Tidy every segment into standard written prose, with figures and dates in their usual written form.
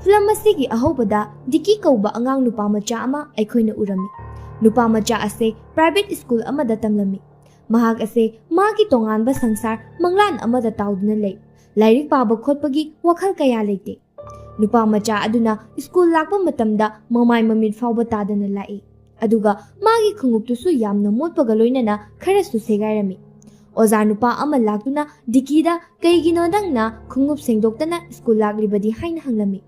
Film ꯑꯁꯤꯒꯤ ꯑꯍꯧꯕꯗ ꯗꯤꯀꯤ ꯀꯧꯕ ꯑꯉꯥꯡ ꯅꯨꯄꯥ ꯃꯆꯥ ꯑꯃ ꯑꯩꯈꯣꯏꯅ ꯎꯔꯝꯃꯤ꯫ ꯅꯨꯄꯥ ꯃꯆꯥ ꯑꯁꯦ ꯄ꯭ꯔꯥꯏꯚꯦꯠ ꯁ꯭ꯀꯨꯜ ꯑꯃꯗ ꯇꯝꯂꯝꯃꯤ꯫ ꯃꯍꯥꯛ ꯑꯁꯦ ꯃꯥꯒꯤ ꯇꯣꯉꯥꯟꯕ ꯁꯪꯁꯥꯔ ꯃꯪꯂꯥꯟ ꯑꯃꯗ ꯇꯥꯎꯗꯨꯅ ꯂꯩ꯫ ꯂꯥꯏꯔꯤꯛ ꯄꯥꯕ ꯈꯣꯠꯄꯒꯤ ꯋꯥꯈꯜ ꯀꯌꯥ ꯂꯩꯇꯦ꯫ ꯅꯨꯄꯥ ꯃꯆꯥ ꯑꯗꯨꯅ ꯁ꯭ꯀꯨꯜ ꯂꯥꯛꯄ ꯃꯇꯝꯗ ꯃꯃꯥꯏ ꯃꯃꯤꯠ ꯐꯥꯎꯕ ꯇꯥꯗꯅ ꯂꯥꯛꯏ꯫ ꯑꯗꯨꯒ ꯃꯥꯒꯤ ꯈꯣꯡꯎꯞꯇꯨꯁꯨ ꯌꯥꯝꯅ ꯃꯣꯠꯄꯒ ꯂꯣꯏꯅꯅ ꯈꯔꯁꯨ ꯁꯦꯒꯥꯏꯔꯝꯃꯤ꯫ ꯑꯣꯖꯥ ꯅꯨꯄꯥ ꯑꯃ ꯂꯥꯛꯇꯨꯅ ꯗꯤꯀꯤꯗ ꯀꯩꯒꯤꯅꯣ ꯅꯪꯅ ꯈꯣꯡꯎꯞ ꯁꯦꯡꯗꯣꯛꯇꯅ ꯁ꯭ꯀꯨꯜ ꯂꯥꯛꯂꯤꯕꯗꯤ ꯍꯥꯏꯅ ꯍꯪꯂꯝꯃꯤ꯫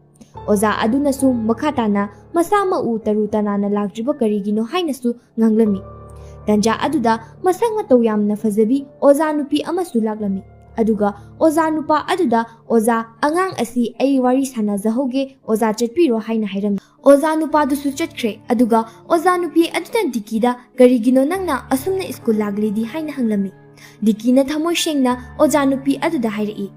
ꯑꯣꯖꯥ ꯑꯗꯨꯅꯁꯨ ꯃꯈꯥ ꯇꯥꯅ ꯃꯁꯥ ꯃꯎ ꯇꯔꯨ ꯇꯅꯥꯟꯅ ꯂꯥꯛꯇ꯭ꯔꯤꯕ ꯀꯔꯤꯒꯤꯅꯣ ꯍꯥꯏꯅꯁꯨ ꯉꯥꯡꯂꯝꯃꯤ꯫ ꯇꯟꯖꯥ ꯑꯗꯨꯗ ꯃꯁꯛ ꯃꯇꯧ ꯌꯥꯝꯅ ꯐꯖꯕꯤ ꯑꯣꯖꯥ ꯅꯨꯄꯤ ꯑꯃꯁꯨ ꯂꯥꯛꯂꯝꯃꯤ꯫ ꯑꯗꯨꯒ ꯑꯣꯖꯥ ꯅꯨꯄꯥ ꯑꯗꯨꯗ "ꯑꯣꯖꯥ, ꯑꯉꯥꯡ ꯑꯁꯤ ꯑꯩ ꯋꯥꯔꯤ ꯁꯥꯟꯅꯖꯍꯧꯒꯦ, ꯑꯣꯖꯥ ꯆꯠꯄꯤꯔꯣ" ꯍꯥꯏꯅ ꯍꯥꯏꯔꯝꯃꯤ꯫ ꯑꯣꯖꯥ ꯅꯨꯄꯥꯗꯨꯁꯨ ꯆꯠꯈ꯭ꯔꯦ꯫ ꯑꯗꯨꯒ ꯑꯣꯖꯥ ꯅꯨꯄꯤ ꯑꯗꯨꯅ ꯗꯤꯀꯤꯗ "ꯀꯔꯤꯒꯤꯅꯣ ꯅꯪꯅ ꯑꯁꯨꯝꯅ ꯁ꯭ꯀꯨꯜ ꯂꯥꯛꯂꯤꯗꯤ" ꯍꯥꯏꯅ ꯍꯪꯂꯝꯃꯤ꯫ ꯗꯤꯀꯤꯅ ꯊꯃꯣꯏ ꯁꯦꯡꯅ ꯑꯣꯖꯥ ꯅꯨꯄꯤ ꯑꯗꯨꯗ ꯍꯥꯏꯔꯛꯏ,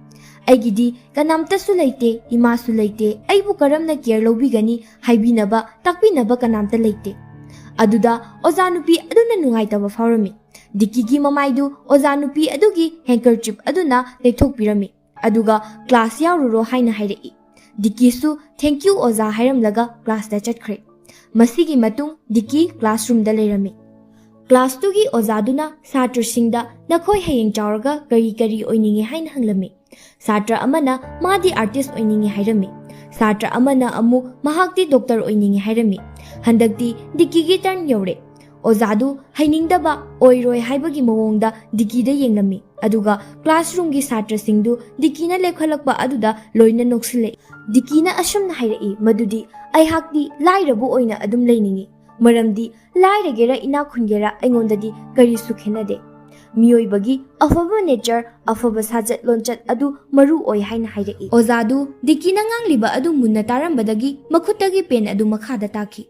"ꯑꯩꯒꯤꯗꯤ ꯀꯅꯥꯝꯇꯁꯨ ꯂꯩꯇꯦ, ꯏꯃꯥꯁꯨ ꯂꯩꯇꯦ, ꯑꯩꯕꯨ ꯀꯔꯝꯅ ꯀꯦꯌꯔ ꯂꯧꯕꯤꯒꯅꯤ, ꯍꯥꯏꯕꯤꯅꯕ ꯇꯥꯛꯄꯤꯅꯕ ꯀꯅꯥꯝꯇ ꯂꯩꯇꯦ"꯫ ꯑꯗꯨꯗ ꯑꯣꯖꯥ ꯅꯨꯄꯤ ꯑꯗꯨꯅ ꯅꯨꯡꯉꯥꯏꯇꯕ ꯐꯥꯎꯔꯝꯃꯤ꯫ ꯗꯤꯀꯤꯒꯤ ꯃꯃꯥꯏꯗꯨ ꯑꯣꯖꯥ ꯅꯨꯄꯤ ꯑꯗꯨꯒꯤ ꯍꯦꯡꯀꯔꯆꯤꯞ ꯑꯗꯨꯅ ꯇꯩꯊꯣꯛꯄꯤꯔꯝꯃꯤ꯫ ꯑꯗꯨꯒ "ꯀ꯭ꯂꯥꯁ ꯌꯥꯎꯔꯨꯔꯣ" ꯍꯥꯏꯅ ꯍꯥꯏꯔꯛꯏ꯫ ꯗꯤꯀꯤꯁꯨ "ꯊꯦꯡꯀ꯭ꯌꯨ ꯑꯣꯖꯥ" ꯍꯥꯏꯔꯝꯂꯒ ꯀ꯭ꯂꯥꯁꯇ ꯆꯠꯈ꯭ꯔꯦ꯫ ꯃꯁꯤꯒꯤ ꯃꯇꯨꯡ ꯗꯤꯀꯤ ꯀ꯭ꯂꯥꯁꯔꯨꯝꯗ ꯂꯩꯔꯝꯃꯤ꯫ ꯀ꯭ꯂꯥꯁꯇꯨꯒꯤ ꯑꯣꯖꯥꯗꯨꯅ ꯁꯥꯇ꯭ꯔꯁꯤꯡꯗ "ꯅꯈꯣꯏ ꯍꯌꯦꯡ ꯆꯥꯎꯔꯒ ꯀꯔꯤ ꯀꯔꯤ ꯑꯣꯏꯅꯤꯡꯉꯤ" ꯍꯥꯏꯅ ꯍꯪꯂꯝꯃꯤ꯫ ꯁꯥꯇ꯭ꯔ ꯑꯃꯅ ꯃꯥꯗꯤ ꯑꯥꯔꯇꯤꯁ ꯑꯣꯏꯅꯤꯡꯉꯤ ꯍꯥꯏꯔꯝꯃꯤ꯫ ꯁꯥꯇ꯭ꯔ ꯑꯃꯅ ꯑꯃꯨꯛ ꯃꯍꯥꯛꯇꯤ ꯗꯣꯛꯇꯔ ꯑꯣꯏꯅꯤꯡꯉꯤ ꯍꯥꯏꯔꯝꯃꯤ꯫ ꯍꯟꯗꯛꯇꯤ ꯗꯤꯀꯤꯒꯤ ꯇꯔꯟ ꯌꯧꯔꯦ꯫ ꯑꯣꯖꯥꯗꯨ ꯍꯩꯅꯤꯡꯗꯕ, ꯑꯣꯏꯔꯣꯏ ꯍꯥꯏꯕꯒꯤ ꯃꯑꯣꯡꯗ ꯗꯤꯀꯤꯗ ꯌꯦꯡꯂꯝꯃꯤ꯫ ꯑꯗꯨꯒ ꯀ꯭ꯂꯥꯁꯔꯨꯝꯒꯤ ꯁꯥꯇ꯭ꯔꯁꯤꯡꯗꯨ ꯗꯤꯀꯤꯅ ꯂꯦꯞꯈꯠꯂꯛꯄ ꯑꯗꯨꯗ ꯂꯣꯏꯅ ꯅꯣꯛꯁꯤꯜꯂꯛꯏ꯫ ꯗꯤꯀꯤꯅ ꯑꯁꯨꯝꯅ ꯍꯥꯏꯔꯛꯏ ꯃꯗꯨꯗꯤ "ꯑꯩꯍꯥꯛꯇꯤ ꯂꯥꯏꯔꯕ ꯑꯣꯏꯅ ꯑꯗꯨꯝ ꯂꯩꯅꯤꯡꯏ, ꯃꯔꯝꯗꯤ ꯂꯥꯏꯔꯒꯦꯔꯥ ꯏꯅꯥꯛ ꯈꯨꯟꯒꯦꯔꯥ ꯑꯩꯉꯣꯟꯗꯗꯤ ꯀꯔꯤꯁꯨ ꯈꯦꯟꯅꯗꯦ꯫ ꯃꯤꯑꯣꯏꯕꯒꯤ ꯑꯐꯕ ꯅꯦꯆꯔ, ꯑꯐꯕ ꯁꯥꯖꯠ ꯂꯣꯟꯆꯠ ꯑꯗꯨ ꯃꯔꯨ ꯑꯣꯏ" ꯍꯥꯏꯅ ꯍꯥꯏꯔꯛꯏ꯫ ꯑꯣꯖꯥꯗꯨ ꯗꯤꯀꯤꯅ ꯉꯥꯡꯂꯤꯕ ꯑꯗꯨ ꯃꯨꯟꯅ ꯇꯥꯔꯝꯕꯗꯒꯤ ꯃꯈꯨꯠꯇꯒꯤ ꯄꯦꯟ ꯑꯗꯨ ꯃꯈꯥꯗ ꯇꯥꯈꯤ꯫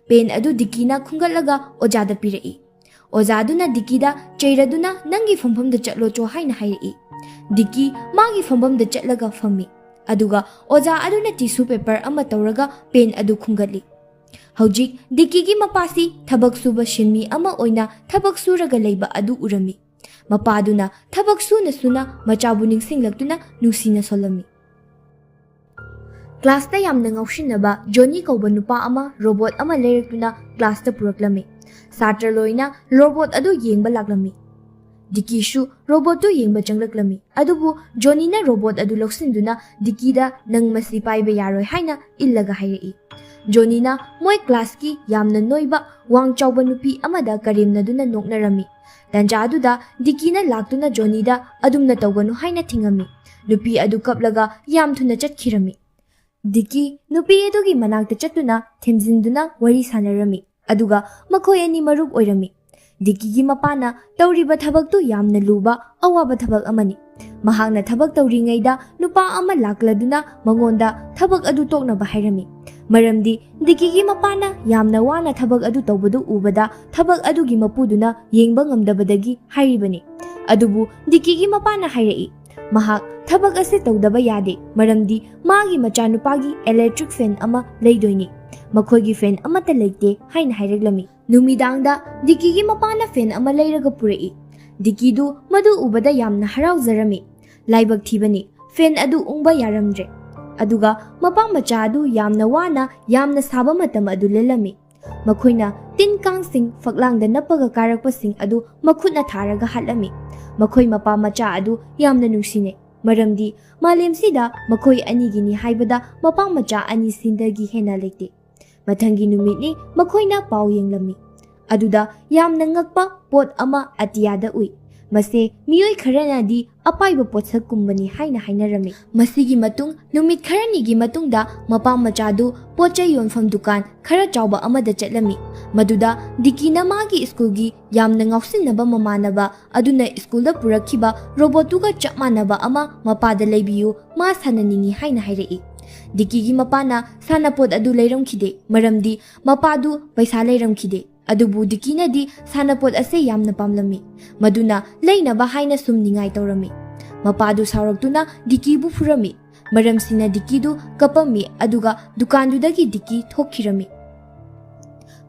ꯄꯦꯟ ꯑꯗꯨ ꯗꯤꯀꯤꯅ ꯈꯨꯡꯒꯠꯂꯒ ꯑꯣꯖꯥꯗ ꯄꯤꯔꯛꯏ꯫ ꯑꯣꯖꯥꯗꯨꯅ ꯗꯤꯀꯤꯗ ꯆꯩꯔꯗꯨꯅ "ꯅꯪꯒꯤ ꯐꯝꯐꯝꯗ ꯆꯠꯂꯣ ꯆꯣ" ꯍꯥꯏꯅ ꯍꯥꯏꯔꯛꯏ꯫ ꯗꯤꯀꯤ ꯃꯥꯒꯤ ꯐꯝꯐꯝꯗ ꯆꯠꯂꯒ ꯐꯝꯃꯤ꯫ ꯑꯗꯨꯒ ꯑꯣꯖꯥ ꯑꯗꯨꯅ ꯇꯤꯁꯨ ꯄꯦꯄꯔ ꯑꯃ ꯇꯧꯔꯒ ꯄꯦꯟ ꯑꯗꯨ ꯈꯨꯡꯒꯠꯂꯤ꯫ ꯍꯧꯖꯤꯛ ꯗꯤꯀꯤꯒꯤ ꯃꯄꯥꯁꯤ ꯊꯕꯛ ꯁꯨꯕ ꯁꯤꯟꯃꯤ ꯑꯃ ꯑꯣꯏꯅ ꯊꯕꯛ ꯁꯨꯔꯒ ꯂꯩꯕ ꯑꯗꯨ ꯎꯔꯝꯃꯤ꯫ ꯃꯄꯥꯗꯨꯅ ꯊꯕꯛ ꯁꯨꯅ ꯁꯨꯅ ꯃꯆꯥꯕꯨ ꯅꯤꯡꯁꯤꯡꯂꯛꯇꯨꯅ ꯅꯨꯡꯁꯤꯅ ꯁꯣꯜꯂꯝꯃꯤ꯫ ꯀ꯭ꯂꯥꯁꯇ ꯌꯥꯝꯅ ꯉꯥꯎꯁꯤꯟꯅꯕ ꯖꯣꯅꯤ ꯀꯧꯕ ꯅꯨꯄꯥ ꯑꯃ ꯔꯣꯕꯣꯠ ꯑꯃ ꯂꯩꯔꯛꯇꯨꯅ ꯀ꯭ꯂꯥꯁꯇ ꯄꯨꯔꯛꯂꯝꯃꯤ꯫ ꯁꯥꯇ꯭ꯔ ꯂꯣꯏꯅ ꯔꯣꯕꯣꯠ ꯑꯗꯨ ꯌꯦꯡꯕ ꯂꯥꯛꯂꯝꯃꯤ꯫ ꯗꯤꯀꯤꯁꯨ ꯔꯣꯕꯣꯠꯇꯨ ꯌꯦꯡꯕ ꯆꯪꯂꯛꯂꯝꯃꯤ꯫ ꯑꯗꯨꯕꯨ ꯖꯣꯅꯤꯅ ꯔꯣꯕꯣꯠ ꯑꯗꯨ ꯂꯧꯁꯤꯟꯗꯨꯅ ꯗꯤꯀꯤꯗ "ꯅꯪ ꯃꯁꯤ ꯄꯥꯏꯕ ꯌꯥꯔꯣꯏ" ꯍꯥꯏꯅ ꯏꯜꯂꯒ ꯍꯥꯏꯔꯛꯏ꯫ ꯖꯣꯅꯤꯅ ꯃꯣꯏ ꯀ꯭ꯂꯥꯁꯀꯤ ꯌꯥꯝꯅ ꯅꯣꯏꯕ, ꯋꯥꯡ ꯆꯥꯎꯕ ꯅꯨꯄꯤ ꯑꯃꯗ ꯀꯔꯦꯝꯅꯗꯨꯅ ꯅꯣꯛꯅꯔꯝꯃꯤ꯫ ꯇꯟꯖꯥꯗꯨꯗ ꯗꯤꯀꯤꯅ ꯂꯥꯛꯇꯨꯅ ꯖꯣꯅꯤꯗ "ꯑꯗꯨꯝꯅ ꯇꯧꯒꯅꯨ" ꯍꯥꯏꯅ ꯊꯤꯡꯉꯝꯃꯤ꯫ ꯅꯨꯄꯤ ꯑꯗꯨ ꯀꯞꯂꯒ ꯌꯥꯝ ꯊꯨꯅ ꯆꯠꯈꯤꯔꯝꯃꯤ꯫ ꯗꯤꯀꯤ ꯅꯨꯄꯤ ꯑꯗꯨꯒꯤ ꯃꯅꯥꯛꯇ ꯆꯠꯇꯨꯅ ꯊꯦꯝꯖꯤꯟꯗꯨꯅ ꯋꯥꯔꯤ ꯁꯥꯟꯅꯔꯝꯃꯤ꯫ ꯑꯗꯨꯒ ꯃꯈꯣꯏ ꯑꯅꯤ ꯃꯔꯨꯞ ꯑꯣꯏꯔꯝꯃꯤ꯫ ꯗꯤꯀꯤꯒꯤ ꯃꯄꯥꯅ ꯇꯧꯔꯤꯕ ꯊꯕꯛꯇꯨ ꯌꯥꯝꯅ ꯂꯨꯕ, ꯑꯋꯥꯕ ꯊꯕꯛ ꯑꯃꯅꯤ꯫ ꯃꯍꯥꯛꯅ ꯊꯕꯛ ꯇꯧꯔꯤꯉꯩꯗ ꯅꯨꯄꯥ ꯑꯃ ꯂꯥꯛꯂꯗꯨꯅ ꯃꯉꯣꯟꯗ ꯊꯕꯛ ꯑꯗꯨ ꯇꯣꯛꯅꯕ ꯍꯥꯏꯔꯝꯃꯤ꯫ ꯃꯔꯝꯗꯤ ꯗꯤꯀꯤꯒꯤ ꯃꯄꯥꯅ ꯌꯥꯝꯅ ꯋꯥꯅ ꯊꯕꯛ ꯑꯗꯨ ꯇꯧꯕꯗꯨ ꯎꯕꯗ ꯊꯕꯛ ꯑꯗꯨꯒꯤ ꯃꯄꯨꯗꯨꯅ ꯌꯦꯡꯕ ꯉꯝꯗꯕꯗꯒꯤ ꯍꯥꯏꯔꯤꯕꯅꯤ꯫ ꯑꯗꯨꯕꯨ ꯗꯤꯀꯤꯒꯤ ꯃꯄꯥꯅ ꯍꯥꯏꯔꯛꯏ, ꯃꯍꯥꯛ ꯊꯕꯛ ꯑꯁꯤ ꯇꯧꯗꯕ ꯌꯥꯗꯦ, ꯃꯔꯝꯗꯤ ꯃꯥꯒꯤ ꯃꯆꯥꯅꯨꯄꯥꯒꯤ ꯏꯂꯦꯛꯇ꯭ꯔꯤꯛ ꯐꯦꯟ ꯑꯃ ꯂꯩꯗꯣꯏꯅꯤ꯫ ꯃꯈꯣꯏꯒꯤ ꯐꯦꯟ ꯑꯃꯠꯇ ꯂꯩꯇꯦ ꯍꯥꯏꯅ ꯍꯥꯏꯔꯛꯂꯝꯃꯤ꯫ ꯅꯨꯃꯤꯗꯥꯡꯗ ꯗꯤꯀꯤꯒꯤ ꯃꯄꯥꯅ ꯐꯦꯟ ꯑꯃ ꯂꯩꯔꯒ ꯄꯨꯔꯛꯏ꯫ ꯗꯤꯀꯤꯗꯨ ꯃꯗꯨ ꯎꯕꯗ ꯌꯥꯝꯅ ꯍꯔꯥꯎꯖꯔꯝꯃꯤ꯫ ꯂꯥꯏꯕꯛ ꯊꯤꯕꯅꯤ, ꯐꯦꯟ ꯑꯗꯨ ꯎꯪꯕ ꯌꯥꯔꯝꯗ꯭ꯔꯦ꯫ ꯑꯗꯨꯒ ꯃꯄꯥ ꯃꯆꯥ ꯑꯗꯨ ꯌꯥꯝꯅ ꯋꯥꯅ ꯌꯥꯝꯅ ꯁꯥꯕ ꯃꯇꯝ ꯑꯗꯨ ꯂꯦꯜꯂꯝꯃꯤ꯫ ꯃꯈꯣꯏꯅ ꯇꯤꯟ ꯀꯥꯡꯁꯤꯡ ꯐꯛꯂꯥꯡꯗ ꯅꯞꯄꯒ ꯀꯥꯔꯛꯄꯁꯤꯡ ꯑꯗꯨ ꯃꯈꯨꯠꯅ ꯊꯥꯔꯒ ꯍꯥꯠꯂꯝꯃꯤ꯫ ꯃꯈꯣꯏ ꯃꯄꯥ ꯃꯆꯥ ꯑꯗꯨ ꯌꯥꯝꯅ ꯅꯨꯡꯁꯤꯅꯩ, ꯃꯔꯝꯗꯤ ꯃꯥꯂꯦꯝꯁꯤꯗ ꯃꯈꯣꯏ ꯑꯅꯤꯒꯤꯅꯤ ꯍꯥꯏꯕꯗ ꯃꯄꯥ ꯃꯆꯥ ꯑꯅꯤꯁꯤꯗꯒꯤ ꯍꯦꯟꯅ ꯂꯩꯇꯦ꯫ ꯃꯊꯪꯒꯤ ꯅꯨꯃꯤꯠꯅꯤ ꯃꯈꯣꯏꯅ ꯄꯥꯎ ꯌꯦꯡꯂꯝꯃꯤ꯫ ꯑꯗꯨꯗ ꯌꯥꯝꯅ ꯉꯛꯄ ꯄꯣꯠ ꯑꯃ ꯑꯇꯤꯌꯥꯗ ꯎꯏ꯫ ꯃꯁꯤ ꯃꯤꯑꯣꯏ ꯈꯔꯅꯗꯤ ꯑꯄꯥꯏꯕ ꯄꯣꯠꯁꯛꯀꯨꯝꯕꯅꯤ ꯍꯥꯏꯅ ꯍꯥꯏꯅꯔꯝꯃꯤ꯫ ꯃꯁꯤꯒꯤ ꯃꯇꯨꯡ ꯅꯨꯃꯤꯠ ꯈꯔꯅꯤꯒꯤ ꯃꯇꯨꯡꯗ ꯃꯄꯥ ꯃꯆꯥꯗꯨ ꯄꯣꯠꯆꯩ ꯌꯣꯟꯐꯝ ꯗꯨꯀꯥꯟ ꯈꯔ ꯆꯥꯎꯕ ꯑꯃꯗ ꯆꯠꯂꯝꯃꯤ꯫ ꯃꯗꯨꯗ ꯗꯤꯀꯤꯅ ꯃꯥꯒꯤ ꯁ꯭ꯀꯨꯜꯒꯤ ꯌꯥꯝꯅ ꯉꯥꯎꯁꯤꯟꯅꯕ ꯃꯃꯥꯟꯅꯕ ꯑꯗꯨꯅ ꯁ꯭ꯀꯨꯜꯗ ꯄꯨꯔꯛꯈꯤꯕ ꯔꯣꯕꯣꯠꯇꯨꯒ ꯆꯞ ꯃꯥꯟꯅꯕ ꯑꯃ ꯃꯄꯥꯗ ꯂꯩꯕꯤꯌꯨ, ꯃꯥ ꯁꯥꯟꯅꯅꯤꯡꯉꯤ ꯍꯥꯏꯅ ꯍꯥꯏꯔꯛꯏ꯫ ꯗꯤꯀꯤꯒꯤ ꯃꯄꯥꯅ ꯁꯥꯟꯅꯄꯣꯠ ꯑꯗꯨ ꯂꯩꯔꯝꯈꯤꯗꯦ, ꯃꯔꯝꯗꯤ ꯃꯄꯥꯗꯨ ꯄꯩꯁా ꯂꯩꯔꯝꯈꯤꯗꯦ꯫ ꯑꯗꯨꯕꯨ ꯗꯤꯀꯤꯅꯗꯤ ꯁꯥꯟꯅꯄꯣꯠ ꯑꯁꯤ ꯌꯥꯝꯅ ꯄꯥꯝꯂꯝꯃꯤ, ꯃꯗꯨꯅ ꯂꯩꯅꯕ ꯍꯥꯏꯅ ꯁꯨꯝ ꯅꯤꯡꯉꯥꯏ ꯇꯧꯔꯝꯃꯤ꯫ ꯃꯄꯥꯗꯨ ꯁꯥꯎꯔꯛꯇꯨꯅ ꯗꯤꯀꯤꯕꯨ ꯐꯨꯔꯝꯃꯤ꯫ ꯃꯔꯝꯁꯤꯅ ꯗꯤꯀꯤꯗꯨ ꯀꯞꯄꯝꯃꯤ ꯑꯗꯨꯒ ꯗꯨꯀꯥꯟꯗꯨꯗꯒꯤ ꯗꯤꯀꯤ ꯊꯣꯛꯈꯤꯔꯝꯃꯤ꯫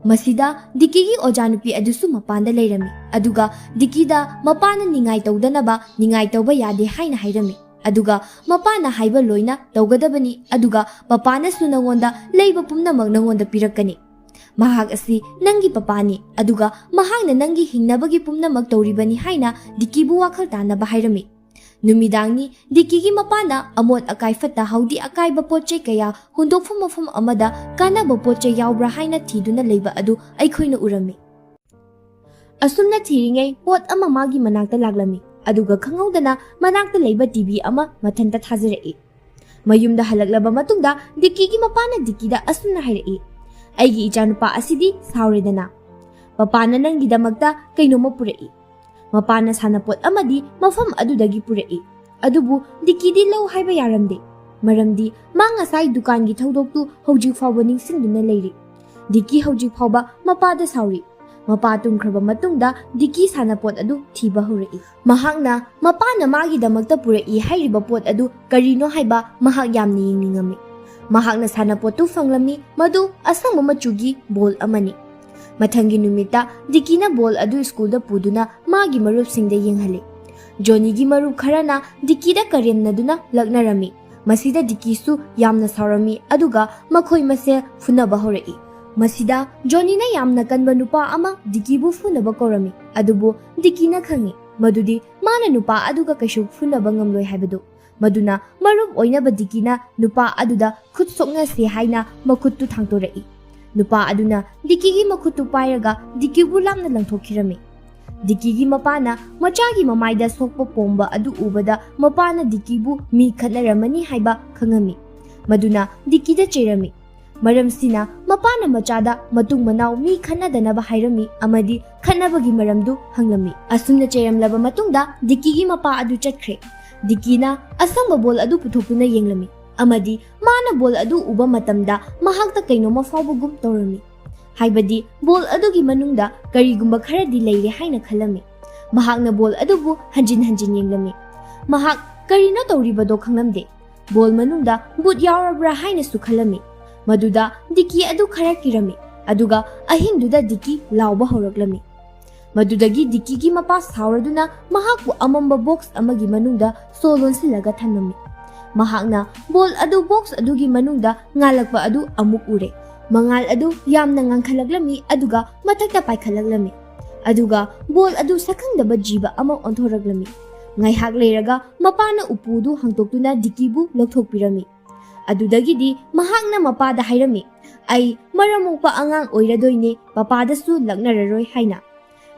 ꯃꯁꯤꯗ ꯗꯤꯀꯤꯒꯤ ꯑꯣꯖꯥ ꯅꯨꯄꯤ ꯑꯗꯨꯁꯨ ꯃꯄꯥꯟꯗ ꯂꯩꯔꯝꯃꯤ꯫ ꯑꯗꯨꯒ ꯗꯤꯀꯤꯗ ꯃꯄꯥꯅ ꯅꯤꯡꯉꯥꯏ ꯇꯧꯗꯅꯕ ꯅꯤꯡꯉꯥꯏ ꯇꯧꯕ ꯌꯥꯗꯦ ꯍꯥꯏꯅ ꯍꯥꯏꯔꯝꯃꯤ꯫ ꯑꯗꯨꯒ ꯃꯄꯥꯅ ꯍꯥꯏꯕ ꯂꯣꯏꯅ ꯇꯧꯒꯗꯕꯅꯤ ꯑꯗꯨꯒ ꯄꯄꯥꯅꯁꯨ ꯅꯪꯉꯣꯟꯗ ꯂꯩꯕ ꯄꯨꯝꯅꯃꯛ ꯅꯪꯉꯣꯟꯗ ꯄꯤꯔꯛꯀꯅꯤ꯫ ꯃꯍꯥꯛ ꯑꯁꯤ ꯅꯪꯒꯤ ꯄꯄꯥꯅꯤ ꯑꯗꯨꯒ ꯃꯍꯥꯛꯅ ꯅꯪꯒꯤ ꯍꯤꯡꯅꯕꯒꯤ ꯄꯨꯝꯅꯃꯛ ꯇꯧꯔꯤꯕꯅꯤ ꯍꯥꯏꯅ ꯗꯤꯛꯀꯤꯕꯨ ꯋꯥꯈꯜ ꯇꯥꯅꯕ ꯍꯥꯏꯔꯝꯃꯤ꯫ ꯅꯨꯃꯤꯗꯥꯡꯅꯤ ꯗꯤꯛꯀꯤꯒꯤ ꯃꯄꯥꯅ ꯑꯃꯣꯠ ꯑꯀꯥꯏ ꯐꯠꯇ ꯍꯥꯎꯗꯤ ꯑꯀꯥꯏꯕ ꯄꯣꯠꯆꯩ ꯀꯌꯥ ꯍꯨꯟꯗꯣꯛꯐꯝ ꯃꯐꯝ ꯑꯃꯗ ꯀꯥꯟꯅꯕ ꯄꯣꯠꯆꯩ ꯌꯥꯎꯕ꯭ꯔꯥ ꯍꯥꯏꯅ ꯊꯤꯗꯨꯅ ꯂꯩꯕ ꯑꯗꯨ ꯑꯩꯈꯣꯏꯅ ꯎꯔꯝꯃꯤ꯫ ꯑꯁꯨꯝꯅ ꯊꯤꯔꯤꯉꯩ ꯄꯣꯠ ꯑꯃ ꯃꯥꯒꯤ ꯃꯅꯥꯛꯇ ꯂꯥꯛꯂꯝꯃꯤ ꯑꯗꯨꯒ ꯈꯪꯍꯧꯗꯅ ꯃꯅꯥꯛꯇ ꯂꯩꯕ ꯇꯤꯚꯤ ꯑꯃ ꯃꯊꯟꯇ ꯊꯥꯖꯔꯛꯏ꯫ ꯃꯌꯨꯝꯗ ꯍꯜꯂꯛꯂꯕ ꯃꯇꯨꯡꯗ ꯗꯤꯛꯀꯤꯒꯤ ꯃꯄꯥꯅ ꯗꯤꯛꯀꯤꯗ ꯑꯁꯨꯝꯅ ꯍꯥꯏꯔꯛꯏ, ꯑꯩꯒꯤ ꯏꯆꯥꯅꯨꯄꯥ ꯑꯁꯤꯗꯤ ꯁꯥꯎꯔꯦꯗꯅ, ꯄꯄꯥꯅ ꯅꯪꯒꯤꯗꯃꯛꯇ ꯀꯩꯅꯣꯝꯃ ꯄꯨꯔꯛꯏ꯫ ꯃꯄꯥꯅ ꯁꯥꯟꯅꯄꯣꯠ ꯑꯃꯗꯤ ꯃꯐꯝ ꯑꯗꯨꯗꯒꯤ ꯄꯨꯔꯛꯏ ꯑꯗꯨꯕꯨ ꯗꯤꯛꯀꯤꯗꯤ ꯂꯧ ꯍꯥꯏꯕ ꯌꯥꯔꯝꯗꯦ ꯃꯔꯝꯗꯤ ꯃꯥ ꯉꯁꯥꯏ ꯗꯨꯀꯥꯟꯒꯤ ꯊꯧꯗꯣꯛꯇꯨ ꯍꯧꯖꯤꯛ ꯐꯥꯎꯕ ꯅꯤꯡꯁꯤꯡꯗꯨꯅ ꯂꯩꯔꯤ꯫ ꯗꯤꯛꯀꯤ ꯍꯧꯖꯤꯛ ꯐꯥꯎꯕ ꯃꯄꯥꯗ ꯁꯥꯎꯔꯤ꯫ ꯃꯄꯥ ꯇꯨꯝꯈ꯭ꯔꯕ ꯃꯇꯨꯡꯗ ꯗꯤꯛꯀꯤ ꯁꯥꯟꯅꯄꯣꯠ ꯑꯗꯨ ꯊꯤꯕ ꯍꯧꯔꯛꯏ꯫ ꯃꯍꯥꯛꯅ ꯃꯄꯥꯅ ꯃꯥꯒꯤꯗꯃꯛꯇ ꯄꯨꯔꯛꯏ ꯍꯥꯏꯔꯤꯕ ꯄꯣꯠ ꯑꯗꯨ ꯀꯔꯤꯅꯣ ꯍꯥꯏꯕ ꯃꯍꯥꯛ ꯌꯥꯝꯅ ꯌꯦꯡꯅꯤꯡꯉꯝꯃꯤ꯫ ꯃꯍꯥꯛꯅ ꯁꯥꯟꯅꯄꯣꯠꯇꯨ ꯐꯪꯂꯝꯃꯤ, ꯃꯗꯨ ꯑꯁꯪꯕ ꯃꯆꯨꯒꯤ ꯕꯣꯜ ꯑꯃꯅꯤ꯫ ꯃꯊꯪꯒꯤ ꯅꯨꯃꯤꯠꯇ ꯗꯤꯛꯀꯤꯅ ꯕꯣꯜ ꯑꯗꯨ ꯁ꯭ꯀꯨꯜꯗ ꯄꯨꯗꯨꯅ ꯃꯥꯒꯤ ꯃꯔꯨꯞꯁꯤꯡꯗ ꯌꯦꯡꯍꯜꯂꯤ꯫ ꯖꯣꯅꯤꯒꯤ ꯃꯔꯨꯞ ꯈꯔꯅ ꯗꯤꯛꯀꯤꯗ ꯀꯔꯦꯝꯅꯗꯨꯅ ꯂꯛꯅꯔꯝꯃꯤ꯫ ꯃꯁꯤꯗ ꯗꯤꯛꯀꯤꯁꯨ ꯌꯥꯝꯅ ꯁꯥꯎꯔꯝꯃꯤ ꯑꯗꯨꯒ ꯃꯈꯣꯏ ꯃꯁꯦꯜ ꯐꯨꯅꯕ ꯍꯧꯔꯛꯏ꯫ ꯃꯁꯤꯗ ꯖꯣꯅꯤꯅ ꯌꯥꯝꯅ ꯀꯟꯕ ꯅꯨꯄꯥ ꯑꯃ ꯗꯤꯛꯀꯤꯕꯨ ꯐꯨꯅꯕ ꯀꯧꯔꯝꯃꯤ ꯑꯗꯨꯕꯨ ꯗꯤꯛꯀꯤꯅ ꯈꯪꯏ ꯃꯗꯨꯗꯤ ꯃꯥꯅ ꯅꯨꯄꯥ ꯑꯗꯨꯒ ꯀꯩꯁꯨ ꯐꯨꯅꯕ ꯉꯝꯂꯣꯏ ꯍꯥꯏꯕꯗꯨ꯫ ꯃꯗꯨꯅ ꯃꯔꯨꯞ ꯑꯣꯏꯅꯕ ꯗꯤꯛꯀꯤꯅ ꯅꯨꯄꯥ ꯑꯗꯨꯗ ꯈꯨꯠ ꯁꯣꯛꯅꯁꯦ ꯍꯥꯏꯅ ꯃꯈꯨꯠꯇꯨ ꯊꯥꯡꯇꯣꯔꯛꯏ꯫ ꯅꯨꯄꯥ ꯑꯗꯨꯅ ꯗꯤꯛꯀꯤꯒꯤ ꯃꯈꯨꯠꯇꯨ ꯄꯥꯏꯔꯒ ꯗꯤꯛꯀꯤꯕꯨ ꯂꯥꯞꯅ ꯂꯪꯊꯣꯛꯈꯤꯔꯝꯃꯤ꯫ ꯗꯤꯛꯀꯤꯒꯤ ꯃꯄꯥꯅ ꯃꯆꯥꯒꯤ ꯃꯃꯥꯏꯗ ꯁꯣꯛꯄ ꯄꯣꯝꯕ ꯑꯗꯨ ꯎꯕꯗ ꯃꯄꯥꯅ ꯗꯤꯛꯀꯤꯕꯨ ꯃꯤ ꯈꯠꯅꯔꯝꯃꯅꯤ ꯍꯥꯏꯕ ꯈꯪꯉꯝꯃꯤ꯫ ꯃꯗꯨꯅ ꯗꯤꯛꯀꯤꯗ ꯆꯩꯔꯝꯃꯤ꯫ ꯃꯔꯝꯁꯤꯅ ꯃꯄꯥꯅ ꯃꯆꯥꯗ ꯃꯇꯨꯡ ꯃꯅꯥꯎ ꯃꯤ ꯈꯠꯅꯗꯅꯕ ꯍꯥꯏꯔꯝꯃꯤ ꯑꯃꯗꯤ ꯈꯠꯅꯕꯒꯤ ꯃꯔꯝꯗꯨ ꯍꯪꯂꯝꯃꯤ꯫ ꯑꯁꯨꯝꯅ ꯆꯩꯔꯝꯂꯕ ꯃꯇꯨꯡꯗ ꯗꯤꯛꯀꯤꯒꯤ ꯃꯄꯥ ꯑꯗꯨ ꯆꯠꯈ꯭ꯔꯦ꯫ ꯗꯤꯛꯀꯤꯅ ꯑꯁꯪꯕ ꯕꯣꯜ ꯑꯗꯨ ꯄꯨꯊꯣꯛꯇꯨꯅ ꯌꯦꯡꯂꯝꯃꯤ ꯑꯃꯗꯤ ꯃꯥꯅ ꯕꯣꯜ ꯑꯗꯨ ꯎꯕ ꯃꯇꯝꯗ ꯃꯍꯥꯛꯇ ꯀꯩꯅꯣꯝꯃ ꯐꯥꯎꯕꯒꯨꯝ ꯇꯧꯔꯝꯃꯤ꯫ ꯍꯥꯏꯕꯗꯤ ꯕꯣꯜ ꯑꯗꯨꯒꯤ ꯃꯅꯨꯡꯗ ꯀꯔꯤꯒꯨꯝꯕ ꯈꯔꯗꯤ ꯂꯩꯔꯦ ꯍꯥꯏꯅ ꯈꯜꯂꯝꯃꯤ꯫ ꯃꯍꯥꯛꯅ ꯕꯣꯜ ꯑꯗꯨꯕꯨ ꯍꯟꯖꯤꯟ ꯍꯟꯖꯤꯟ ꯌꯦꯡꯂꯝꯃꯤ꯫ ꯃꯍꯥꯛ ꯀꯔꯤꯅꯣ ꯇꯧꯔꯤꯕꯗꯣ ꯈꯪꯂꯝꯗꯦ꯫ ꯕꯣꯜ ꯃꯅꯨꯡꯗ ꯕꯨꯠ ꯌꯥꯎꯔꯕ꯭ꯔꯥ ꯍꯥꯏꯅꯁꯨ ꯈꯜꯂꯝꯃꯤ꯫ ꯃꯗꯨꯗ ꯗꯤꯛꯀꯤ ꯑꯗꯨ ꯈꯔ ꯀꯤꯔꯝꯃꯤ ꯑꯗꯨꯒ ꯑꯍꯤꯡꯗꯨꯗ ꯗꯤꯛꯀꯤ ꯂꯥꯎꯕ ꯍꯧꯔꯛꯂꯝꯃꯤ꯫ ꯃꯗꯨꯗꯒꯤ ꯗꯤꯛꯀꯤꯒꯤ ꯃꯄꯥ ꯁꯥꯎꯔꯗꯨꯅ ꯃꯍꯥꯛꯄꯨ ꯑꯃꯝꯕ ꯕꯣꯛꯁ ꯑꯃꯒꯤ ꯃꯅꯨꯡꯗ ꯁꯣ ꯂꯣꯟꯁꯤꯜꯂꯒ ꯊꯝꯂꯝꯃꯤ꯫ ꯃꯍꯥꯛꯅ ꯕꯣꯜ ꯑꯗꯨ ꯕꯣꯛꯁ ꯑꯗꯨꯒꯤ ꯃꯅꯨꯡꯗ ꯉꯥꯜꯂꯛꯄ ꯑꯗꯨ ꯑꯃꯨꯛ ꯎꯔꯦ꯫ ꯃꯉꯥꯜ ꯑꯗꯨ ꯌꯥꯝꯅ ꯉꯥꯟꯈꯠꯂꯛꯂꯝꯃꯤ ꯑꯗꯨꯒ ꯃꯊꯛꯇ ꯄꯥꯏꯈꯠꯂꯛꯂꯝꯃꯤ ꯑꯗꯨꯒ ꯕꯣꯜ ꯑꯗꯨ ꯁꯛꯈꯪꯗꯕ ꯖꯤꯕ ꯑꯃ ꯑꯣꯟꯊꯣꯔꯛꯂꯝꯃꯤ꯫ ꯉꯥꯏꯍꯥꯛ ꯂꯩꯔꯒ ꯃꯄꯥꯅ ꯎꯄꯨꯗꯨ ꯍꯥꯡꯇꯣꯛꯇꯨꯅ ꯗꯤꯛꯀꯤꯕꯨ ꯂꯧꯊꯣꯛꯄꯤꯔꯝꯃꯤ꯫ ꯑꯗꯨꯗꯒꯤꯗꯤ ꯃꯍꯥꯛꯅ ꯃꯄꯥꯗ ꯍꯥꯏꯔꯝꯃꯤ, ꯑꯩ ꯃꯔꯝ ꯃꯣꯛꯄ ꯑꯉꯥꯡ ꯑꯣꯏꯔꯗꯣꯏꯅꯦ, ꯄꯄꯥꯗꯁꯨ ꯂꯛꯅꯔꯔꯣꯏ ꯍꯥꯏꯅ꯫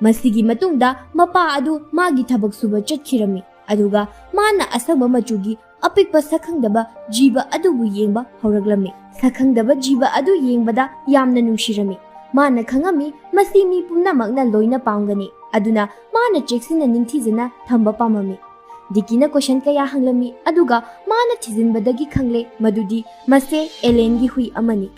ꯃꯁꯤꯒꯤ ꯃꯇꯨꯡꯗ ꯃꯄꯥ ꯑꯗꯨ ꯃꯥꯒꯤ ꯊꯕꯛ ꯁꯨꯕ ꯆꯠꯈꯤꯔꯝꯃꯤ ꯑꯗꯨꯒ ꯃꯥꯅ ꯑꯁꯪꯕ ꯃꯆꯨꯒꯤ ꯑꯄꯤꯛꯄ ꯁꯛꯈꯪꯗꯕ ꯖꯤꯕ ꯑꯗꯨꯕꯨ ꯌꯦꯡꯕ ꯍꯧꯔꯛꯂꯝꯃꯤ꯫ ꯁꯛꯈꯪꯗꯕ ꯖꯤꯕ ꯑꯗꯨ ꯌꯦꯡꯕꯗ ꯌꯥꯝꯅ ꯅꯨꯡꯁꯤꯔꯝꯃꯤ꯫ ꯃꯥꯅ ꯈꯪꯉꯝꯃꯤ ꯃꯁꯤ ꯃꯤ ꯄꯨꯝꯅꯃꯛꯅ ꯂꯣꯏꯅ ꯄꯥꯝꯒꯅꯤ ꯑꯗꯨꯅ ꯃꯥꯅ ꯆꯦꯛꯁꯤꯟꯅ ꯅꯤꯡꯊꯤꯖꯅ ꯊꯝꯕ ꯄꯥꯝꯃꯝꯃꯤ꯫ ꯗꯤꯛꯀꯤꯅ ꯀꯣꯏꯁꯟ ꯀꯌꯥ ꯍꯪꯂꯝꯃꯤ ꯑꯗꯨꯒ ꯃꯥꯅ ꯊꯤꯖꯤꯟꯕꯗꯒꯤ ꯈꯪꯂꯦ ꯃꯗꯨꯗꯤ ꯃꯁꯦ ꯑꯦꯂꯦꯟꯒꯤ ꯍꯨꯏ ꯑꯃꯅꯤ꯫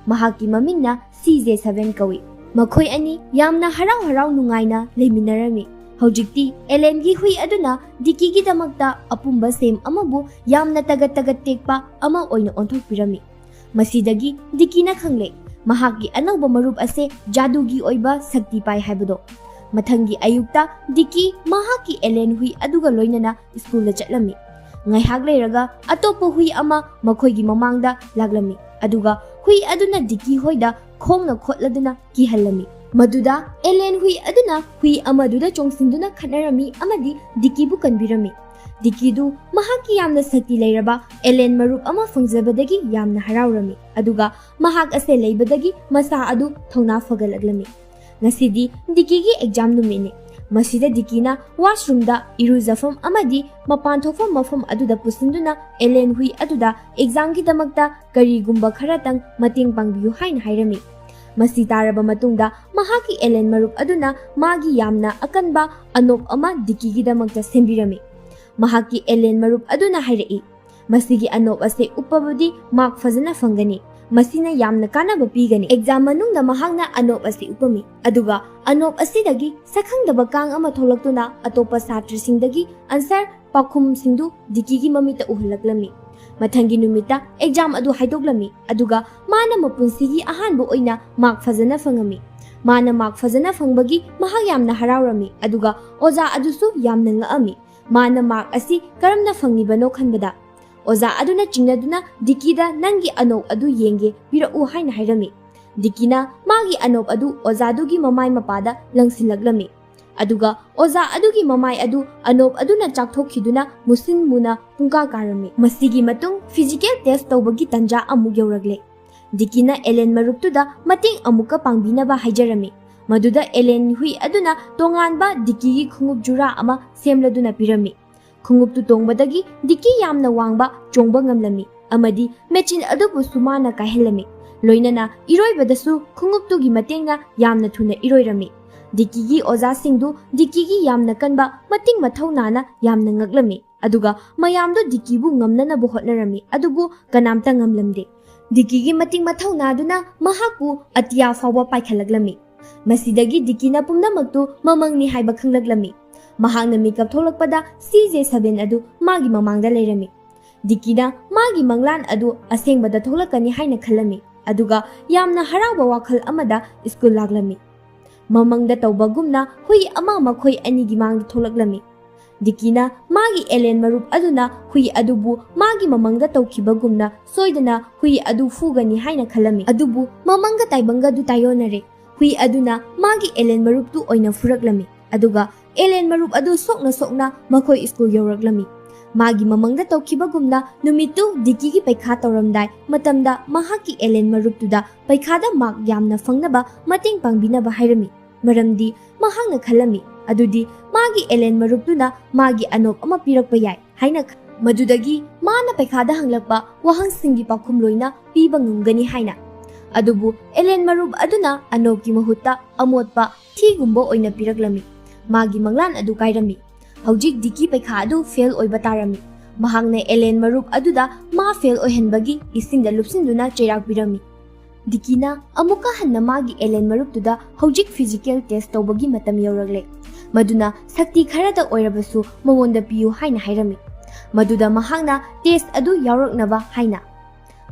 ꯃꯍꯥꯛꯀꯤ ꯃꯃꯤꯡꯅ CJ7 ꯀꯧꯏ꯫ ꯃꯈꯣꯏ ꯑꯅꯤ ꯌꯥꯝꯅ ꯍꯔꯥꯎ ꯍꯔꯥꯎ ꯅꯨꯡꯉꯥꯏꯅ ꯂꯩꯃꯤꯟꯅꯔꯝꯃꯤ꯫ ꯍꯧꯖꯤꯛꯇꯤ ꯑꯦꯂꯦꯟꯒꯤ ꯍꯨꯏ ꯑꯗꯨꯅ ꯗꯤꯛꯀꯤꯒꯤꯗꯃꯛꯇ ꯑꯄꯨꯝꯕ ꯁꯦꯝ ꯑꯃꯕꯨ ꯌꯥꯝꯅ ꯇꯒꯠ ꯇꯒꯠ ꯇꯦꯛꯄ ꯑꯃ ꯑꯣꯏꯅ ꯑꯣꯟꯊꯣꯛꯄꯤꯔꯝꯃꯤ꯫ ꯃꯁꯤꯗꯒꯤ ꯗꯤꯛꯀꯤꯅ ꯈꯪꯂꯦ ꯃꯍꯥꯛꯀꯤ ꯑꯅꯧꯕ ꯃꯔꯨꯞ ꯑꯁꯦ ꯖꯥꯗꯨꯒꯤ ꯑꯣꯏꯕ ꯁꯛꯇꯤ ꯄꯥꯏ ꯍꯥꯏꯕꯗꯣ꯫ ꯃꯊꯪꯒꯤ ꯑꯌꯨꯛꯇ ꯗꯤꯛꯀꯤ ꯃꯍꯥꯛꯀꯤ ꯑꯦꯂꯦꯟ ꯍꯨꯏ ꯑꯗꯨꯒ ꯂꯣꯏꯅꯅ ꯁ꯭ꯀꯨꯜꯗ ꯆꯠꯂꯝꯃꯤ꯫ ꯉꯥꯏꯍꯥꯛ ꯂꯩꯔꯒ ꯑꯇꯣꯞꯄ ꯍꯨꯏ ꯑꯃ ꯃꯈꯣꯏꯒꯤ ꯃꯃꯥꯡꯗ ꯂꯥꯛꯂꯝꯃꯤ ꯑꯗꯨꯒ ꯍꯨꯏ ꯑꯗꯨꯅ ꯗꯤꯛꯀꯤ ꯍꯣꯏꯗ ꯈꯣꯡꯅ ꯈꯣꯠꯂꯗꯨꯅ ꯀꯤꯍꯜꯂꯝꯃꯤ꯫ ꯃꯗꯨꯗ ꯑꯦꯂꯦꯟ ꯍꯨꯏ ꯑꯗꯨꯅ ꯍꯨꯏ ꯑꯃꯗꯨꯗ ꯆꯣꯡꯁꯤꯟꯗꯨꯅ ꯈꯠꯅꯔꯝꯃꯤ ꯑꯃꯗꯤ ꯗꯤꯛꯀꯤꯕꯨ ꯀꯟꯕꯤꯔꯝꯃꯤ꯫ ꯗꯤꯛꯀꯤꯗꯨ ꯃꯍꯥꯛꯀꯤ ꯌꯥꯝꯅ ꯁꯛꯇꯤ ꯂꯩꯔꯕ ꯑꯦꯂꯦꯟ ꯃꯔꯨꯞ ꯑꯃ ꯐꯪꯖꯕꯗꯒꯤ ꯌꯥꯝꯅ ꯍꯔꯥꯎꯔꯝꯃꯤ ꯑꯗꯨꯒ ꯃꯍꯥꯛ ꯑꯁꯦ ꯂꯩꯕꯗꯒꯤ ꯃꯁꯥ ꯑꯗꯨ ꯊꯧꯅꯥ ꯐꯒꯠꯂꯛꯂꯝꯃꯤ꯫ ꯉꯁꯤꯗꯤ ꯗꯤꯛꯀꯤꯒꯤ ꯑꯦꯛꯖꯥꯝ ꯅꯨꯃꯤꯠꯅꯤ꯫ ꯃꯁꯤꯗ ꯗꯤꯛꯀꯤꯅ ꯋꯥꯁꯔꯨꯝꯗ ꯏꯔꯨꯖꯐꯝ ꯑꯃꯗꯤ ꯃꯄꯥꯟ ꯊꯣꯛꯐꯝ ꯃꯐꯝ ꯑꯗꯨꯗ ꯄꯨꯁꯤꯟꯗꯨꯅ ꯑꯦꯂꯦꯟ ꯍꯨꯏ ꯑꯗꯨꯗ ꯑꯦꯛꯖꯥꯝꯒꯤꯗꯃꯛꯇ ꯀꯔꯤꯒꯨꯝꯕ ꯈꯔꯇꯪ ꯃꯇꯦꯡ ꯄꯥꯡꯕꯤꯌꯨ ꯍꯥꯏꯅ ꯍꯥꯏꯔꯝꯃꯤ꯫ ꯃꯁꯤ ꯇꯥꯔꯕ ꯃꯇꯨꯡꯗ ꯃꯍꯥꯛꯀꯤ ꯑꯦꯂꯦꯟ ꯃꯔꯨꯞ ꯑꯗꯨꯅ ꯃꯥꯒꯤ ꯌꯥꯝꯅ ꯑꯀꯟꯕ ꯑꯅꯣꯞ ꯑꯃ ꯗꯤꯛꯀꯤꯒꯤꯗꯃꯛꯇ ꯁꯦꯝꯕꯤꯔꯝꯃꯤ꯫ ꯃꯍꯥꯛꯀꯤ ꯑꯦꯂꯦꯟ ꯃꯔꯨꯞ ꯑꯗꯨꯅ ꯍꯥꯏꯔꯛꯏ, ꯃꯁꯤꯒꯤ ꯑꯅꯣꯞ ꯑꯁꯤ ꯎꯞꯄꯕꯗꯤ ꯃꯥꯔꯛ ꯐꯖꯅ ꯐꯪꯒꯅꯤ, ꯃꯁꯤꯅ ꯌꯥꯝꯅ ꯀꯥꯟꯅꯕ ꯄꯤꯒꯅꯤ꯫ ꯑꯦꯛꯖꯥꯝ ꯃꯅꯨꯡꯗ ꯃꯍꯥꯛꯅ ꯑꯅꯣꯞ ꯑꯁꯤ ꯎꯞꯄꯝꯃꯤ ꯑꯗꯨꯒ ꯑꯅꯣꯞ ꯑꯁꯤꯗꯒꯤ ꯁꯛꯈꯪꯗꯕ ꯀꯥꯡ ꯑꯃ ꯊꯣꯛꯂꯛꯇꯨꯅ ꯑꯇꯣꯞꯄ ꯁꯥꯇ꯭ꯔꯁꯤꯡꯗꯒꯤ ꯑꯟꯁꯔ ꯄꯥꯎꯈꯨꯝꯁꯤꯡꯗꯨ ꯗꯤꯛꯀꯤꯒꯤ ꯃꯃꯤꯠꯇ ꯎꯍꯜꯂꯛꯂꯝꯃꯤ꯫ ꯃꯊꯪꯒꯤ ꯅꯨꯃꯤꯠꯇ ꯑꯦꯛꯖꯥꯝ ꯑꯗꯨ ꯍꯥꯏꯗꯣꯛꯂꯝꯃꯤ ꯑꯗꯨꯒ ꯃꯥꯅ ꯃꯄꯨꯟꯁꯤꯒꯤ ꯑꯍꯥꯟꯕ ꯑꯣꯏꯅ ꯃꯥꯔꯛ ꯐꯖꯅ ꯐꯪꯉꯝꯃꯤ꯫ ꯃꯥꯅ ꯃꯥꯔꯛ ꯐꯖꯅ ꯐꯪꯕꯒꯤ ꯃꯍꯥꯛ ꯌꯥꯝꯅ ꯍꯔꯥꯎꯔꯝꯃꯤ ꯑꯗꯨꯒ ꯑꯣꯖꯥ ꯑꯗꯨꯁꯨ ꯌꯥꯝꯅ ꯉꯛꯑꯝꯃꯤ꯫ Mana mark asi karamna fangnibano khanbada. Oza aduna chingnaduna Dikida nangi anop adu yenge pirau haina hairami. Dikina magi anop adu oza adugi mamai mapada langsilaglami. Aduga oza adugi mamai adu anop aduna chakthokkhiduna musin muna pungka karami. Masigi matung physical test tawbagi tanja amuk yauragle. Dikina Ellen maruptuda mating amuka pangbinaba haijarami. Maduda Ellen hui aduna tonganba Dikigi khungup jura ama semladuna pirami. Khunguptu tongbadagi Diki yamna wangba chongba ngamlami. Amadi mechin adubu sumana kahilami. Loinana iroibadasu khunguptugi matengna yamna thuna iroirami. Dikigi oza singdu Dikigi yamna kanba mating mathaunana yamna ngaglami. Aduga mayamdo Dikibu ngamnanabu hotnarami. Adubu kanamta ngamlamde. Dikigi mating mathaunaduna mahakpu atiya fawba paikhalaglammi. Masidagi Dikina pumnamaktu mamangni haiba khanglaglami. Mahakna makeup tholakpada CJ7 adu magi mamangda leirami. Dikina magi manglan adu asengbada tholakani haina khalami. Aduga yamna harawa wakhal amada school laglami. Mamangda tawbagumna hui ama makhoi anigi mangda tholaglami. Dikina magi Ellen marup aduna hui adubu magi mamangda tawkhibagumna soidana hui adu fugani haina khalami. Adubu mamangga taibanga du tayonare. Hui aduna magi Ellen marup tu oina furaglami. Aduga Ellen marup adu sokna makhoi school yoraglami. Magi mamangda tawkhibagumna numitu Dikigi paikha tawramdai matamda mahaki Ellen marup tuda paikhada mark yamna fangnaba mating pangbinaba hairami. Maramdi mahangna khalami. Adudi magi Ellen maruptuna magi anop ama pirakpa yai haina madudagi mana paikhada hanglakpa wahangsingi pakhum loina piba ngamgani haina. Adubu Ellen marup aduna anopki mahutta amotpa thigumba oina piraklami. Magi manglan adu kairami. Haujik Diki paikha adu fail oiba tarami. Mahangna Ellen marup aduda ma fail oihenbagi isingda lupsinduna cheirak pirami. Dikina amuka hanna magi Ellen maruptuda haujik physical test tawbagi matam yauragle. Maduna sakti kharada oirabasu mamonda piyu haina hairami. Maduda mahangna test adu yauraknaba haina.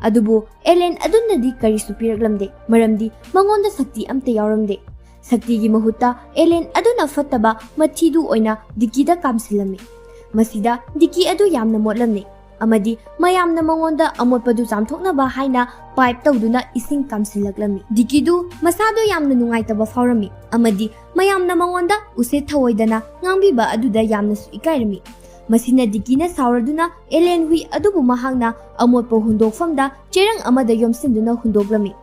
Adubu Ellen adunadi karisu piraglamde. Maramdi mangonda sakti amta yauramde. Saktigi mahutta Ellen aduna fattaba mathidu oina Dikida kamsilami. Masida Diki adu yamna motlamne. Amadi mayamna mangonda amotpadu samthoknaba haina pipe tawduna ising kamsilaglami. Dikidu masado yamna nungaitaba faurami. Amadi mayamna mangonda use thawoidana ngangbiba aduda yamna su ikairami. Masina Dikina sauraduna Ellen hui adubu mahangna amotpa hundokfamda cherang amada yomsinduna hundoglami.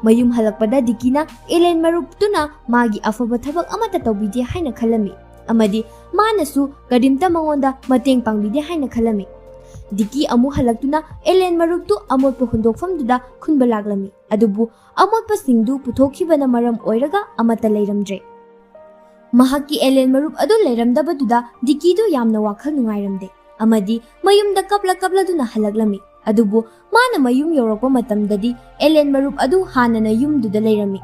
Mayum halakpada Dikina Ellen maruptuna magi afaba thabak amata tawbide haina khalami. Amadi manasu karimta mangonda mateng pangbide haina khalami. Diki amu halaktuna Ellen maruptu amotpa hundokfamduda khunba laglami. Adubu amotpa singdu puthokhibana maram oiraga amata leiramdre. Mahaki Ellen marup adu leiramdabaduda Dikidu yamna wakhal nungairamde. Amadi mayumda kapla duna halaglami. Adubu mana mayum yorakpa matamdadi Ellen marup adu hanana yumduda leirami.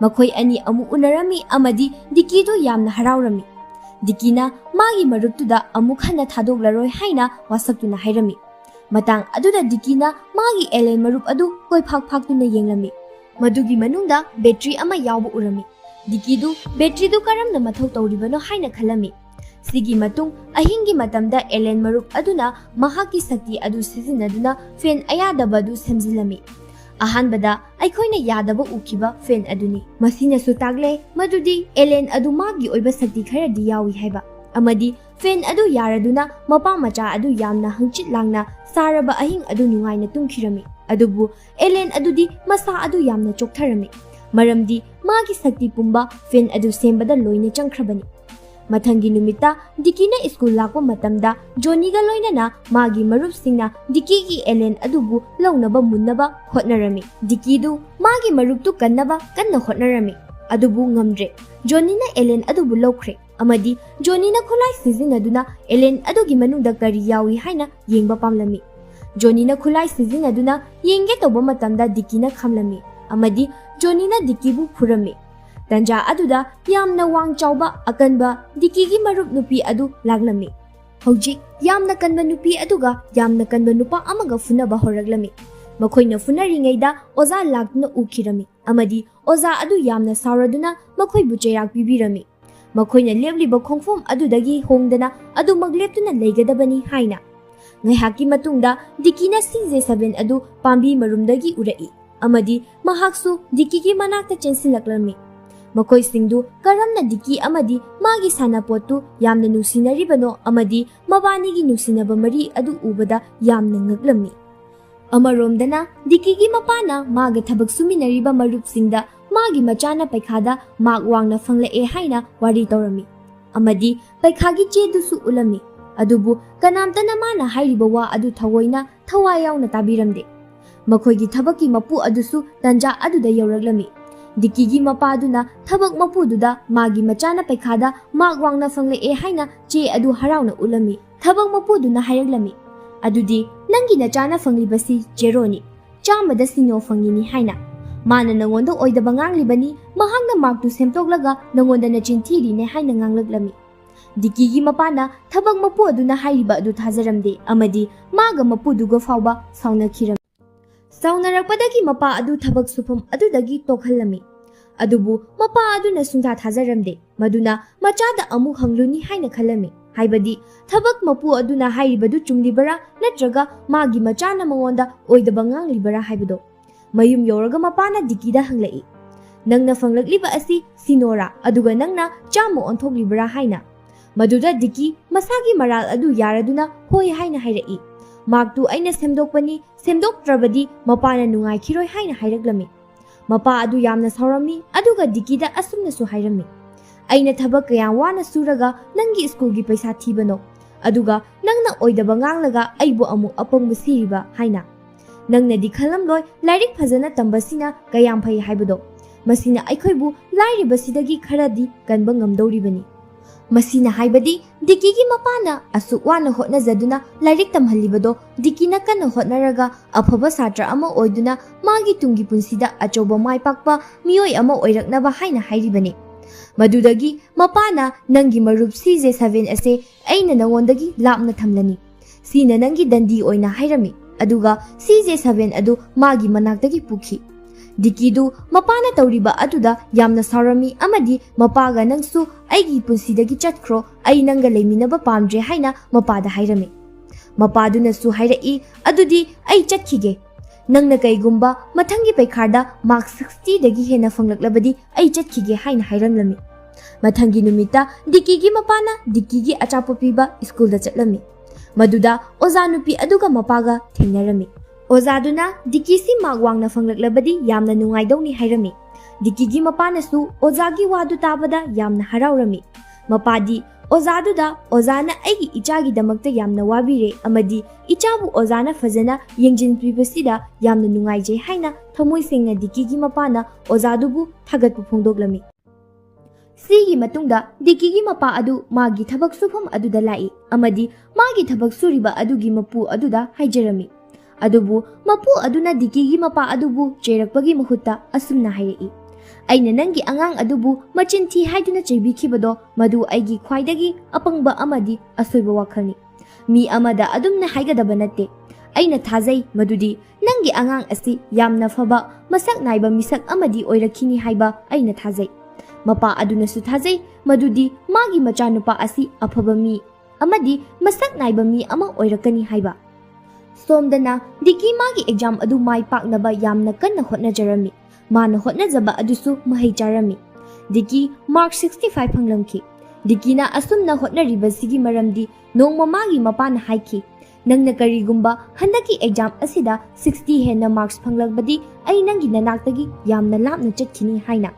Makhoi ani amu unarami amadi Dikidu yamna haraurami. Dikina magi maruptuda amuk hana thadoglaroi haina wasaktuna hairami. Matang aduda Dikina magi Ellen marup adu koi phaktuna yenglami. Madugi manungda battery ama yawba urami. Dikidu battery du karamna mathau tawribano haina khalami. Sigi matung ahingi matamda Ellen marup aduna mahaki sakti adu sizinaduna fan ayadabadu semzilami. Ahanbada aikoina yadaba ukiba fan aduni. Masina su tagle madudi Ellen adu magi oiba sakti kharadi yawi haiba. Amadi fan adu yaraduna mapa macha adu yamna hangchit langna saraba ahing adu nungaina tungkhirami. Adubu Ellen adudi masa adu yamna choktharami. Maramdi magi sakti pumba fan adu sembada loina changkhrabani. Mathangi numita Dikina school lakpa matamda Johnny ga loinana magi marupsingna Dikigi Ellen adubu launaba munnaba hotnarami. Dikidu magi maruptu kannaba kanna hotnarami. Adubu ngamdre. Johnny na Ellen adubu lawkhre. Amadi Johnny na khulai sizinaduna Ellen adugi manungda kari yawi haina yengba pamlami. Johnny na khulai sizinaduna yenge toba matamda Dikina khamlami. Amadi Johnny na Dikibu phurami. Tanja aduda yamna wang chawba akanba Dikigi marup nupi adu laglami. Haujik yamna kanba nupi aduga yamna kanba nupa amaga funaba horaglami. Makhoina funaringaida oza lagna ukirami. Amadi oza adu yamna sauraduna makhoi buchairak bibirami. ꯃꯈꯣꯏꯅ ꯂꯦꯞꯂꯤꯕ ꯈꯣꯡꯐꯝ ꯑꯗꯨꯗꯒꯤ ꯍꯣꯡꯗꯅ ꯑꯗꯨꯃꯛ ꯂꯦꯞꯇꯨꯅ ꯂꯩꯒꯗꯕꯅꯤ ꯍꯥꯏꯅ꯫ ꯉꯥꯏꯍꯥꯛꯀꯤ ꯃꯇꯨꯡꯗ ꯗꯤꯀꯤꯅ CJ7 ꯑꯗꯨ ꯄꯥꯝꯕꯤ ꯃꯔꯨꯝꯗꯒꯤ ꯎꯔꯛꯏ ꯑꯃꯗꯤ ꯃꯍꯥꯛꯁꯨ ꯗꯤꯀꯤꯒꯤ ꯃꯅꯥꯛꯇ ꯆꯦꯟꯁꯤꯜꯂꯛꯂꯝꯃꯤ꯫ ꯃꯈꯣꯏꯁꯤꯡꯗꯨ ꯀꯔꯝꯅ ꯗꯤꯀꯤ ꯑꯃꯗꯤ ꯃꯥꯒꯤ ꯁꯥꯟꯅꯄꯣꯠꯇꯨ ꯌꯥꯝꯅ ꯅꯨꯡꯁꯤꯅꯔꯤꯕꯅꯣ ꯑꯃꯗꯤ ꯃꯕꯥꯅꯤꯒꯤ ꯅꯨꯡꯁꯤꯅꯕ ꯃꯔꯤ ꯑꯗꯨ ꯎꯕꯗ ꯌꯥꯝꯅ ꯉꯛꯂꯝꯃꯤ꯫ ꯑꯃꯔꯣꯝꯗꯅ ꯗꯤꯀꯤꯒꯤ ꯃꯄꯥꯅ ꯃꯥꯒ ꯊꯕꯛ ꯁꯨꯃꯤꯟꯅꯔꯤꯕ ꯃꯔꯨꯞꯁꯤꯡꯗ ꯃꯥꯒꯤ ꯃꯆꯥꯅ ꯄꯩꯈꯥꯗ ꯃꯥꯔꯛ ꯋꯥꯡꯅ ꯐꯪꯂꯛꯑꯦ ꯍꯥꯏꯅ ꯋꯥꯔꯤ ꯇꯧꯔꯝꯃꯤ ꯑꯃꯗꯤ ꯄꯩꯈꯥꯒꯤ ꯆꯦꯗꯨꯁꯨ ꯎꯠꯂꯝꯃꯤ꯫ ꯑꯗꯨꯕꯨ ꯀꯅꯥꯝꯇꯅ ꯃꯥꯅ ꯍꯥꯏꯔꯤꯕ ꯋꯥ ꯑꯗꯨ ꯊꯑꯣꯏꯅ ꯊꯋꯥꯏ ꯌꯥꯎꯅ ꯇꯥꯕꯤꯔꯝꯗꯦ꯫ ꯃꯈꯣꯏꯒꯤ ꯊꯕꯛꯀꯤ ꯃꯄꯨ ꯑꯗꯨꯁꯨ ꯇꯟꯖꯥ ꯑꯗꯨꯗ ꯌꯧꯔꯛꯂꯝꯃꯤ꯫ ꯗꯤꯀꯤꯒꯤ ꯃꯄꯥꯗꯨꯅ ꯊꯕꯛ ꯃꯄꯨꯗꯨꯗ ꯃꯥꯒꯤ ꯃꯆꯥꯅ ꯄꯩꯈꯥꯗ ꯃꯥꯔꯛ ꯋꯥꯡꯅ ꯐꯪꯂꯛꯑꯦ ꯍꯥꯏꯅ ꯆꯦ ꯑꯗꯨ ꯍꯔꯥꯎꯅ ꯎꯠꯂꯝꯃꯤ꯫ ꯊꯕꯛ ꯃꯄꯨꯗꯨꯅ ꯍꯥꯏꯔꯛꯂꯝꯃꯤ, "ꯑꯗꯨꯗꯤ ꯅꯪꯒꯤ ꯅꯆꯥꯅ ꯐꯪꯂꯤꯕꯁꯤ ꯖꯦꯔꯣꯅꯤ, 100ꯗ 0 ꯐꯪꯉꯤꯅꯤ ꯍꯥꯏꯅ꯫ ꯃꯥꯅ ꯅꯉꯣꯟꯗ ꯑꯣꯏꯗꯕ ꯉꯥꯡꯂꯤꯕꯅꯤ, ꯃꯍꯥꯛꯅ ꯃꯥꯔꯛꯇꯨ ꯁꯦꯝꯗꯣꯛꯂꯒ ꯅꯉꯣꯟꯗ ꯅꯆꯤꯟ ꯊꯤꯔꯤꯅꯦ" ꯍꯥꯏꯅ ꯉꯥꯡꯂꯛꯂꯝꯃꯤ꯫ ꯗꯤꯀꯤꯒꯤ ꯃꯄꯥꯅ ꯊꯕꯛ ꯃꯄꯨ ꯑꯗꯨꯅ ꯍꯥꯏꯔꯤꯕ ꯑꯗꯨ ꯊꯥꯖꯔꯝꯗꯦ ꯑꯃꯗꯤ ꯃꯥꯒ ꯃꯄꯨꯗꯨꯒ ꯐꯥꯎꯕ ꯁꯥꯎꯅꯈꯤꯔꯝꯃꯤ꯫ ꯁꯥꯎꯅꯔꯛꯄꯗꯒꯤ ꯃꯄꯥ ꯑꯗꯨ ꯊꯕꯛ ꯁꯨꯐꯝ ꯑꯗꯨꯗꯒꯤ ꯇꯣꯛꯍꯜꯂꯝꯃꯤ꯫ ꯑꯗꯨꯕꯨ ꯃꯄꯥ ꯑꯗꯨꯅ ꯁꯨꯡꯊꯥ ꯊꯥꯖꯔꯝꯗꯦ ꯃꯗꯨꯅ ꯃꯆꯥꯗ ꯑꯃꯨꯛ ꯍꯪꯂꯨꯅꯤ ꯍꯥꯏꯅ ꯈꯜꯂꯝꯃꯤ꯫ ꯍꯥꯏꯕꯗꯤ ꯊꯕꯛ ꯃꯄꯨ ꯑꯗꯨꯅ ꯍꯥꯏꯔꯤꯕꯗꯨ ꯆꯨꯝꯂꯤꯕꯔꯥ ꯅꯠꯇ꯭ꯔꯒ ꯃꯥꯒꯤ ꯃꯆꯥꯅ ꯃꯉꯣꯟꯗ ꯑꯣꯏꯗꯕ ꯉꯥꯡꯂꯤꯕꯔꯥ ꯍꯥꯏꯕꯗꯣ꯫ ꯃꯌꯨꯝ ꯌꯧꯔꯒ ꯃꯄꯥꯅ ꯗꯤꯀꯤꯗ ꯍꯪꯂꯛꯏ, "ꯅꯪꯅ ꯐꯪꯂꯛꯂꯤꯕ ꯑꯁꯤ 0ꯔꯥ ꯑꯗꯨꯒ ꯅꯪꯅ 100 ꯑꯣꯟꯊꯣꯛꯂꯤꯕꯔꯥ" ꯍꯥꯏꯅ꯫ ꯃꯗꯨꯗ ꯗꯤꯀꯤ ꯃꯁꯥꯒꯤ ꯃꯔꯥꯜ ꯑꯗꯨ ꯌꯥꯔꯗꯨꯅ ꯍꯣꯏ ꯍꯥꯏꯅ ꯍꯥꯏꯔꯛꯏ꯫ "ꯃꯥꯔꯛꯇꯨ ꯑꯩꯅ ꯁꯦꯝꯗꯣꯛꯄꯅꯤ, ꯁꯦꯝꯗꯣꯛꯇ꯭ꯔꯕꯗꯤ ꯃꯄꯥꯅ ꯅꯨꯡꯉꯥꯏꯈꯤꯔꯣꯏ" ꯍꯥꯏꯅ ꯍꯥꯏꯔꯛꯂꯝꯃꯤ꯫ ꯃꯄꯥ ꯑꯗꯨ ꯌꯥꯝꯅ ꯁꯥꯎꯔꯝꯃꯤ ꯑꯗꯨꯒ ꯗꯤꯀꯤꯗ ꯑꯁꯨꯝꯅꯁꯨ ꯍꯥꯏꯔꯝꯃꯤ, "ꯑꯩꯅ ꯊꯕꯛ ꯀꯌꯥꯝ ꯋꯥꯅ ꯁꯨꯔꯒ ꯅꯪꯒꯤ ꯁ꯭ꯀꯨꯜꯒꯤ ꯄꯩꯁꯥ ꯊꯤꯕꯅꯣ, ꯑꯗꯨꯒ ꯅꯪꯅ ꯑꯣꯏꯗꯕ ꯉꯥꯡꯂꯒ ꯑꯩꯕꯨ ꯑꯃꯨꯛ ꯑꯄꯪꯕ ꯁꯤꯔꯤꯕ ꯍꯥꯏꯅ꯫ ꯅꯪꯅꯗꯤ ꯈꯜꯂꯝꯂꯣꯏ ꯂꯥꯏꯔꯤꯛ ꯐꯖꯅ ꯇꯝꯕꯁꯤꯅ ꯀꯌꯥꯝ ꯐꯩ ꯍꯥꯏꯕꯗो꯫ ꯃꯁꯤꯅ ꯑꯩꯈꯣꯏꯕꯨ ꯂꯥꯏꯔꯕꯁꯤꯗꯒꯤ ꯈꯔꯗꯤ ꯀꯟꯕ ꯉꯝꯗꯧꯔꯤꯕꯅꯤ"꯫ ꯃꯁꯤꯅ ꯍꯥꯏꯕꯗꯤ ꯗꯤꯀꯤꯒꯤ ꯃꯄꯥꯅ ꯑꯁꯨꯛ ꯋꯥꯅ ꯍꯣꯠꯅꯖꯗꯨꯅ ꯂꯥꯏꯔꯤꯛ ꯇꯝꯍꯜꯂꯤꯕꯗꯣ ꯗꯤꯀꯤꯅ ꯀꯟꯅ ꯍꯣꯠꯅꯔꯒ ꯑꯐꯕ ꯁꯥꯇ꯭ꯔ ꯑꯃ ꯑꯣꯏꯗꯨꯅ ꯃꯥꯒꯤ ꯇꯨꯡꯒꯤ ꯄꯨꯟꯁꯤꯗ ꯑꯆꯧꯕ ꯃꯥꯏꯄꯥꯛꯄ ꯃꯤꯑꯣꯏ ꯑꯃ ꯑꯣꯏꯔꯛꯅꯕ ꯍꯥꯏꯅ ꯍꯥꯏꯔꯤꯕꯅꯤ꯫ ꯃꯗꯨꯗꯒꯤ ꯃꯄꯥꯅ "ꯅꯪꯒꯤ ꯃꯔꯨꯞ CJ7 ꯑꯁꯦ ꯑꯩꯅ ꯅꯉꯣꯟꯗꯒꯤ ꯂꯥꯞꯅ ꯊꯝꯂꯅꯤ" ꯁꯤꯅ ꯅꯪꯒꯤ ꯗꯟꯗꯤ ꯑꯣꯏꯅ ꯍꯥꯏꯔꯝꯃꯤ꯫ ꯑꯗꯨꯒ CJ7 ꯑꯗꯨ ꯃꯥꯒꯤ ꯃꯅꯥꯛꯇꯒꯤ ꯄꯨꯈꯤ꯫ ꯗꯤꯀꯤꯗꯨ ꯃꯄꯥꯅ ꯇꯧꯔꯤꯕ ꯑꯗꯨꯗ ꯌꯥꯝꯅ ꯁꯥꯎꯔꯝꯃꯤ ꯑꯃꯗꯤ "ꯃꯄꯥꯒ ꯅꯪꯁꯨ ꯑꯩꯒꯤ ꯄꯨꯟꯁꯤꯗꯒꯤ ꯆꯠꯈ꯭ꯔꯣ, ꯑꯩ ꯅꯪꯒ ꯂꯩꯃꯤꯟꯅꯕ ꯄꯥꯝꯗ꯭ꯔꯦ" ꯍꯥꯏꯅ ꯃꯄꯥꯗ ꯍꯥꯏꯔꯝꯃꯤ꯫ ꯃꯄꯥꯗꯨꯅꯁꯨ ꯍꯥꯏꯔꯛꯏ, "ꯑꯗꯨꯗꯤ ꯑꯩ ꯆꯠꯈꯤꯒꯦ. ꯅꯪꯅ ꯀꯩꯒꯨꯝꯕ ꯃꯊꯪꯒꯤ ꯄꯩꯈꯥꯗ ꯃꯥꯔꯛ 60ꯗꯒꯤ ꯍꯦꯟꯅ ꯐꯪꯂꯛꯂꯕꯗꯤ ꯑꯩ ꯆꯠꯈꯤꯒꯦ" ꯍꯥꯏꯅ ꯍꯥꯏꯔꯝꯂꯝꯃꯤ꯫ ꯃꯊꯪꯒꯤ ꯅꯨꯃꯤꯠꯇ ꯗꯤꯀꯤꯒꯤ ꯃꯄꯥꯅ ꯗꯤꯀꯤꯒꯤ ꯑꯆꯥꯄꯣꯠ ꯄꯤꯕ ꯁ꯭ꯀꯨꯜꯗ ꯆꯠꯂꯝꯃꯤ꯫ ꯃꯗꯨꯗ ꯑꯣꯖꯥ ꯅꯨꯄꯤ ꯑꯗꯨꯒ ꯃꯄꯥꯒ ꯊꯦꯡꯅꯔꯝꯃꯤ꯫ ꯑꯣꯖꯥꯗꯨꯅ ꯗꯤꯀꯤꯁꯤ ꯃꯥꯔꯛ ꯋꯥꯡꯅ ꯐꯪꯂꯛꯂꯕꯗꯤ ꯌꯥꯝꯅ ꯅꯨꯡꯉꯥꯏꯗꯧꯅꯤ ꯍꯥꯏꯔꯝꯃꯤ꯫ ꯗꯤꯀꯤꯒꯤ ꯃꯄꯥꯅꯁꯨ ꯑꯣꯖꯥꯒꯤ ꯋꯥꯗꯨ ꯇꯥꯕꯗ ꯌꯥꯝꯅ ꯍꯔꯥꯎꯔꯝꯃꯤ꯫ ꯃꯄꯥꯗꯤ ꯑꯣꯖꯥꯗꯨꯗ "ꯑꯣꯖꯥꯅ ꯑꯩꯒꯤ ꯏꯆꯥꯒꯤꯗꯃꯛꯇ ꯌꯥꯝꯅ ꯋꯥꯕꯤꯔꯦ ꯑꯃꯗꯤ ꯏꯆꯥꯕꯨ ꯑꯣꯖꯥꯅ ꯐꯖꯅ ꯌꯦꯡꯁꯤꯟꯕꯤꯕꯁꯤꯗ ꯌꯥꯝꯅ ꯅꯨꯡꯉꯥꯏꯖꯩ" ꯍꯥꯏꯅ ꯊꯃꯣꯏ ꯁꯦꯡꯅ ꯗꯤꯀꯤꯒꯤ ꯃꯄꯥꯅ ꯑꯣꯖꯥꯗꯨꯕꯨ ꯊꯥꯒꯠꯄ ꯐꯣꯡꯗꯣꯛꯂꯝꯃꯤ꯫ ꯁꯤꯒꯤ ꯃꯇꯨꯡꯗ ꯗꯤꯀꯤꯒꯤ ꯃꯄꯥ ꯑꯗꯨ ꯃꯥꯒꯤ ꯊꯕꯛ ꯁꯨꯐꯝ ꯑꯗꯨꯗ ꯂꯥꯛꯏ ꯑꯃꯗꯤ ꯃꯥꯒꯤ ꯊꯕꯛ ꯁꯨꯔꯤꯕ ꯑꯗꯨꯒꯤ ꯃꯄꯨ ꯑꯗꯨꯗ ꯍꯥꯏꯖꯔꯝꯃꯤ꯫ ꯑꯗꯨꯕꯨ ꯃꯄꯨ ꯑꯗꯨꯅ ꯗꯤꯀꯤꯒꯤ ꯃꯄꯥ ꯑꯗꯨꯕꯨ ꯆꯩꯔꯛꯄꯒꯤ ꯃꯍꯨꯠꯇ ꯑꯁꯨꯝꯅ ꯍꯥꯏꯔꯛꯏ, "ꯑꯩꯅ ꯅꯪꯒꯤ ꯑꯉꯥꯡ ꯑꯗꯨꯕꯨ ꯃꯆꯤꯟ ꯊꯤ ꯍꯥꯏꯗꯨꯅ ꯆꯩꯕꯤꯈꯤꯕꯗꯣ ꯃꯗꯨ ꯑꯩꯒꯤ ꯈ꯭ꯋꯥꯏꯗꯒꯤ ꯑꯄꯪꯕ ꯑꯃꯗꯤ ꯑꯁꯣꯏꯕ ꯋꯥꯈꯜꯅꯤ꯫ ꯃꯤ ꯑꯃꯗ ꯑꯗꯨꯝꯅ ꯍꯥꯏꯒꯗꯕ ꯅꯠꯇꯦ꯫ ꯑꯩꯅ ꯊꯥꯖꯩ ꯃꯗꯨꯗꯤ ꯅꯪꯒꯤ ꯑꯉꯥꯡ ꯑꯁꯤ ꯌꯥꯝꯅ ꯐꯕ ꯃꯁꯛ ꯅꯥꯏꯕ ꯃꯤꯁꯛ ꯑꯃꯗꯤ ꯑꯣꯏꯔꯛꯈꯤꯅꯤ ꯍꯥꯏꯕ ꯑꯩꯅ ꯊꯥꯖꯩ"꯫ ꯃꯄꯥ ꯑꯗꯨꯅꯁꯨ ꯊꯥꯖꯩ ꯃꯗꯨꯗꯤ ꯃꯥꯒꯤ ꯃꯆꯥꯅꯨꯄꯥ ꯑꯁꯤ ꯑꯐꯕ ꯃꯤ ꯑꯃꯗꯤ ꯃꯁꯛ ꯅꯥꯏꯕ ꯃꯤ ꯑꯃ ꯑꯣꯏꯔꯛꯀꯅꯤ ꯍꯥꯏꯕ꯫ ꯁꯣꯝꯗꯅ ꯗꯤꯀꯤ ꯃꯥꯒꯤ ꯑꯦꯛꯖꯥꯝ ꯑꯗꯨ ꯃꯥꯏ ꯄꯥꯛꯅꯕ ꯌꯥꯝꯅ ꯀꯟꯅ ꯍꯣꯠꯅꯖꯔꯝꯃꯤ꯫ ꯃꯥꯅ ꯍꯣꯠꯅꯖꯕ ꯑꯗꯨꯁꯨ ꯃꯍꯩ ꯆꯥꯔꯝꯃꯤ꯫ ꯗꯤꯀꯤ ꯃꯥꯔꯛ 65 ꯐꯪꯂꯝꯈꯤ꯫ ꯗꯤꯀꯤꯅ ꯑꯁꯨꯝꯅ ꯍꯣꯠꯅꯔꯤꯕꯁꯤꯒꯤ ꯃꯔꯝꯗꯤ ꯅꯣꯡꯃ ꯃꯥꯒꯤ ꯃꯄꯥꯅ ꯍꯥꯏꯈꯤ, "ꯅꯪꯅ ꯀꯔꯤꯒꯨꯝꯕ ꯍꯟꯗꯛꯀꯤ ꯑꯦꯛꯖꯥꯝ ꯑꯁꯤꯗ 60 ꯍꯦꯟꯅ ꯃꯥꯔꯛꯁ ꯐꯪꯂꯕꯗꯤ ꯑꯩ ꯅꯪꯒꯤ ꯅꯅꯥꯛꯇꯒꯤ ꯌꯥꯝꯅ ꯂꯥꯞꯅ ꯆꯠꯈꯤꯅꯤ" ꯍꯥꯏꯅ꯫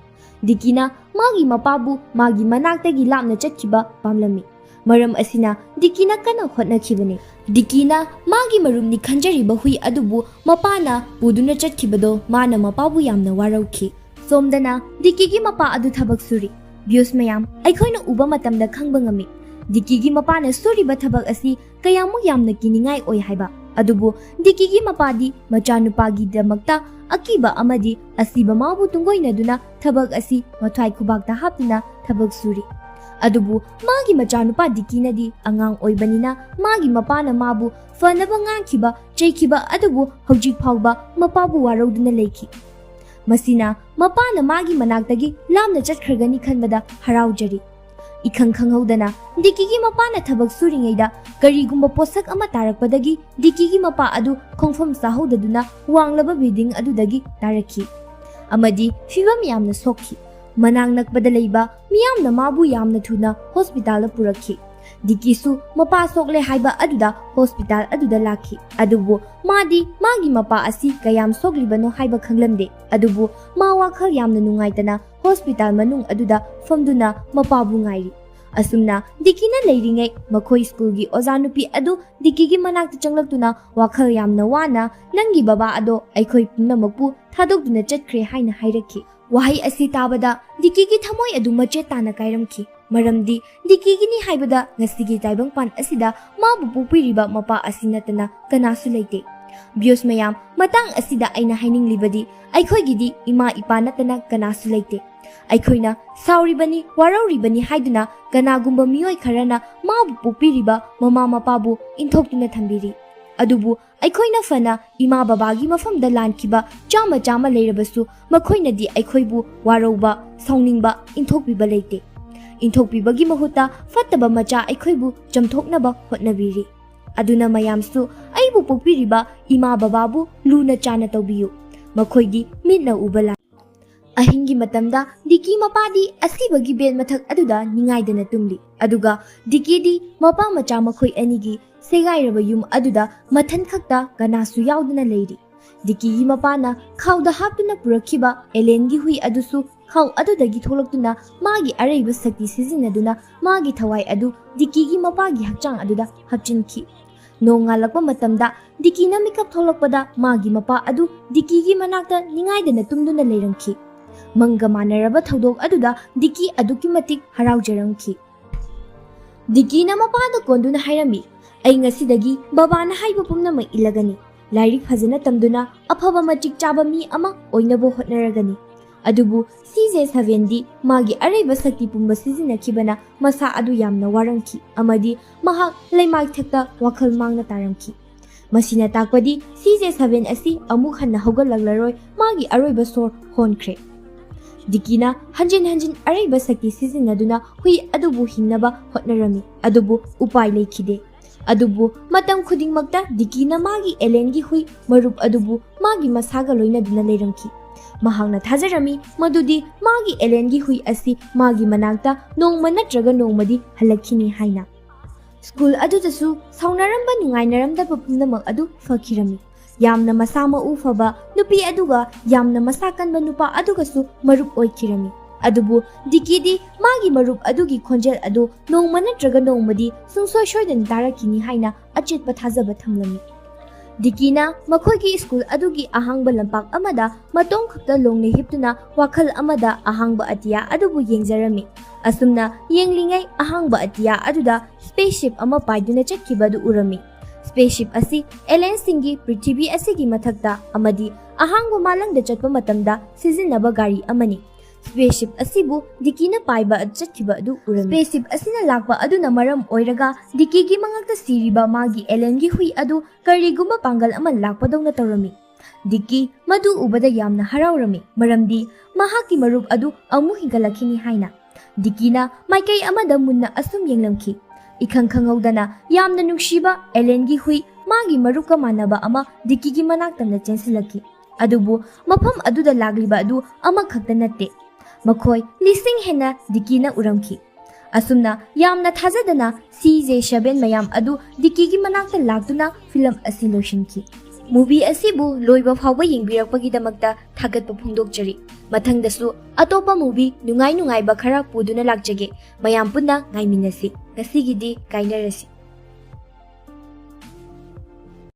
ꯗꯤꯀꯤꯅ ꯃꯥꯒꯤ ꯃꯄꯥꯕꯨ ꯃꯥꯒꯤ ꯃꯅꯥꯛꯇꯒꯤ ꯂꯥꯞꯅ ꯆꯠꯈꯤꯕ ꯄꯥꯝꯂꯝꯃꯤ꯫ ꯃꯔꯝ ꯑꯁꯤꯅ ꯗꯤꯀꯤꯅ ꯀꯟꯅ ꯍꯣꯠꯅꯈꯤꯕꯅꯤ꯫ ꯗꯤꯀꯤꯅ ꯃꯥꯒꯤ ꯃꯔꯨꯝꯅꯤ ꯈꯟꯖꯔꯤꯕ ꯍꯨꯏ ꯑꯗꯨꯕꯨ ꯃꯄꯥꯅ ꯄꯨꯗꯨꯅ ꯆꯠꯈꯤꯕꯗꯣ ꯃꯥꯅ ꯃꯄꯥꯕꯨ ꯌꯥꯝꯅ ꯋꯥꯔꯧꯈꯤ꯫ ꯁꯣꯝꯗꯅ ꯗꯤꯀꯤꯒꯤ ꯃꯄꯥ ꯑꯗꯨ ꯊꯕꯛ ꯁꯨꯔꯤ꯫ ꯚ꯭ꯌꯨꯁ ꯃꯌꯥꯝ ꯑꯩꯈꯣꯏꯅ ꯎꯕ ꯃꯇꯝꯗ ꯈꯪꯕ ꯉꯝꯃꯤ ꯗꯤꯀꯤꯒꯤ ꯃꯄꯥꯅ ꯁꯨꯔꯤꯕ ꯊꯕꯛ ꯑꯁꯤ ꯀꯌꯥꯃꯨꯛ ꯌꯥꯝꯅ ꯀꯤꯅꯤꯡꯉꯥꯏ ꯑꯣꯏ ꯍꯥꯏꯕ꯫ ꯑꯗꯨꯕꯨ ꯗꯤꯀꯤꯒꯤ ꯃꯄꯥꯗꯤ ꯃꯆꯥꯅꯨꯄꯥꯒꯤꯗꯃꯛꯇ ꯑꯀꯤꯕ ꯑꯃꯗꯤ ꯑꯁꯤꯕ ꯃꯥꯕꯨ ꯇꯨꯡꯒꯣꯏꯅꯗꯨꯅ ꯊꯕꯛ ꯑꯁꯤ ꯃꯊ꯭ꯋꯥꯏ ꯈꯨꯕꯥꯛꯇ ꯍꯥꯞꯇꯨꯅ ꯊꯕꯛ ꯁꯨꯔꯤ꯫ ꯑꯗꯨꯕꯨ ꯃꯥꯒꯤ ꯃꯆꯥꯅꯨꯄꯥ ꯗꯤꯀꯤꯅꯗꯤ ꯑꯉꯥꯡ ꯑꯣꯏꯕꯅꯤꯅ ꯃꯥꯒꯤ ꯃꯄꯥꯅ ꯃꯥꯕꯨ ꯐꯅꯕ ꯉꯥꯡꯈꯤꯕ ꯆꯩꯈꯤꯕ ꯑꯗꯨꯕꯨ ꯍꯧꯖꯤꯛ ꯐꯥꯎꯕ ꯃꯄꯥꯕꯨ ꯋꯥꯔꯧꯗꯨꯅ ꯂꯩꯈꯤ꯫ ꯃꯁꯤꯅ ꯃꯄꯥꯅ ꯃꯥꯒꯤ ꯃꯅꯥꯛꯇꯒꯤ ꯂꯥꯞꯅ ꯆꯠꯈ꯭ꯔꯒꯅꯤ ꯈꯟꯕꯗ ꯍꯔꯥꯎꯖꯔꯤ꯫ Ikhang khanghaudana Dikigi mapa na thabak suringayda karigumba posak ama tarakpadagi Dikigi mapa adu khongfam sahodaduna wanglaba building adudagi tarakhi. Amadi fibam yamna sokhi. Manang nakpada laiba miyamna mabu yamna thuna hospital purakhi. Dikisu mapa sokle haiba aduda hospital aduda lakhi. Adubu madi magi mapa asi kayam soglibano haiba khanglamde. Adubu ma wakhal yamna nungaitana hospital manung aduda famduna mapabu ngairi. Asumna Dikina leiringai makhoi school gi ozanupi adu Dikigi manakta changlaktuna wakhal yamna wana nangi baba ado aikhoi punamakpu thadokduna chatkhre haina hairakhi. Wahai asi tabada Dikigi thamoi adu mache tana kairamki. Maramdi Dikigini haibada ngasigi taibang pan asida mabu pupiriba mapa asinatana kanasu leite. Bios mayam matang asida aina haininglibadi aikhoi ima ipa natana kanasu leite. Aikhoina sauribani warauribani haiduna kanagumba miyoi kharana mabu pupiriba mama mapabu inthoktuna thambiri. Adubu aikhoina fana ima babagi mafamda lankhiba chama leirabasu makhoina di aikhoibu warauba sauningba inthokpiba leite. Inthokpibagi mahuta fattaba macha aikhoibu chamthoknaba hotnabiri. Aduna mayamsu aibu pupiriba ima bababu luna chana tawbiyu. Makhoigi mitna ubala. Ahingi matamda Diki mapadi asibagi bel mathak aduda ningaidana tumli. Aduga Diki di mapa macha makhoi anigi segairaba yum aduda mathan khakta kanasu yauduna leiri. Diki gi mapana khawda haptuna purakhiba elengi hui adusu khaw adudagi tholaktuna magi araiba sakti sizinaduna magi thawai adu Diki gi mapagi hakchang aduda hapchinki. Nongalakpa matamda Diki na mikap tholakpada magi mapa adu Diki gi manakta ningaidana tumduna leirangki. Manga manaraba thodok aduda Diki aduki matik haraujaramki. Diki na mapada konduna hairami. Ay ngasidagi baba na haiba pumnamay ilagani. Lairik fazana tamduna aphaba matik chaba mi ama oinabo hotnaragani. Adubu CJ7D magi araiba sakti pumba sizinakibana masa adu yamna waramki. Amadi mahak laimag thakta wakhal mangna taramki. Masina takpadi CJ7 asi amuk hanna hogalaglaroi magi aroiba sor honkre. Dikina hanjin araiba sakti sizinaduna hui adubu hingnaba hotnarami. Adubu upai lekhide. Adubu matam khudingmakta Dikina magi elengi hui marup adubu magi masaga loinaduna leiramki. Mahangna thajarami madudi magi elengi hui asi magi manakta nongma natraga nongmadi halakhini haina. School adudasu saunaramba nungainaramdaba pumnamak adu fakhirami. Yamna masama ufaba nupi aduga yamna masakanba nupa adugasu marup oikhirami. Adubu Dikidi magi marup adugi khonjel adu nongma natraga nongmadi sungsoi shoidan tarakini haina achetpa thajaba thamlami. Dikina makhoigi school adugi ahangba lampak amada matong khakta longne hiptuna wakhal amada ahangba atiya adubu yengjarami. Asumna yenglingai ahangba atiya aduda spaceship ama paiduna chatkibadu urami. Spaceship asi alien singi Prithvi asigi mathakta amadi ahangba malangda chatpa matamda sizinaba gari amani. Spaceship asibu Dikina paiba chatkiba adu urami. Spaceship asina lakpa aduna maram oiraga Dikigi mangakta siriba magi elengi hui adu karigumba pangal ama lakpadongna tawrami. Diki madu ubada yamna haraurami maramdi mahaki marup adu amu hingalakhini haina. Dikina maikai amada munna asum yenglamki. Ikhang khanghaudana yamna nungshiba elengi hui magi maruka manaba ama Dikigi manaktamna chensilaki. Adubu mafam aduda lagliba adu ama khakta natte. Makhoi lising hena Dikina uramki. Asumna yamna thajadana CJ7 mayam adu Dikigi manakta lagduna film asi loishinki. Movie asibu loiba phawba yengbirakpagidamakta thagatpa phongdokjari. Mathangdasu atopa movie nungai ba khara puduna lakjage mayam punna ngaiminasi. Ngasigidi kainarasi.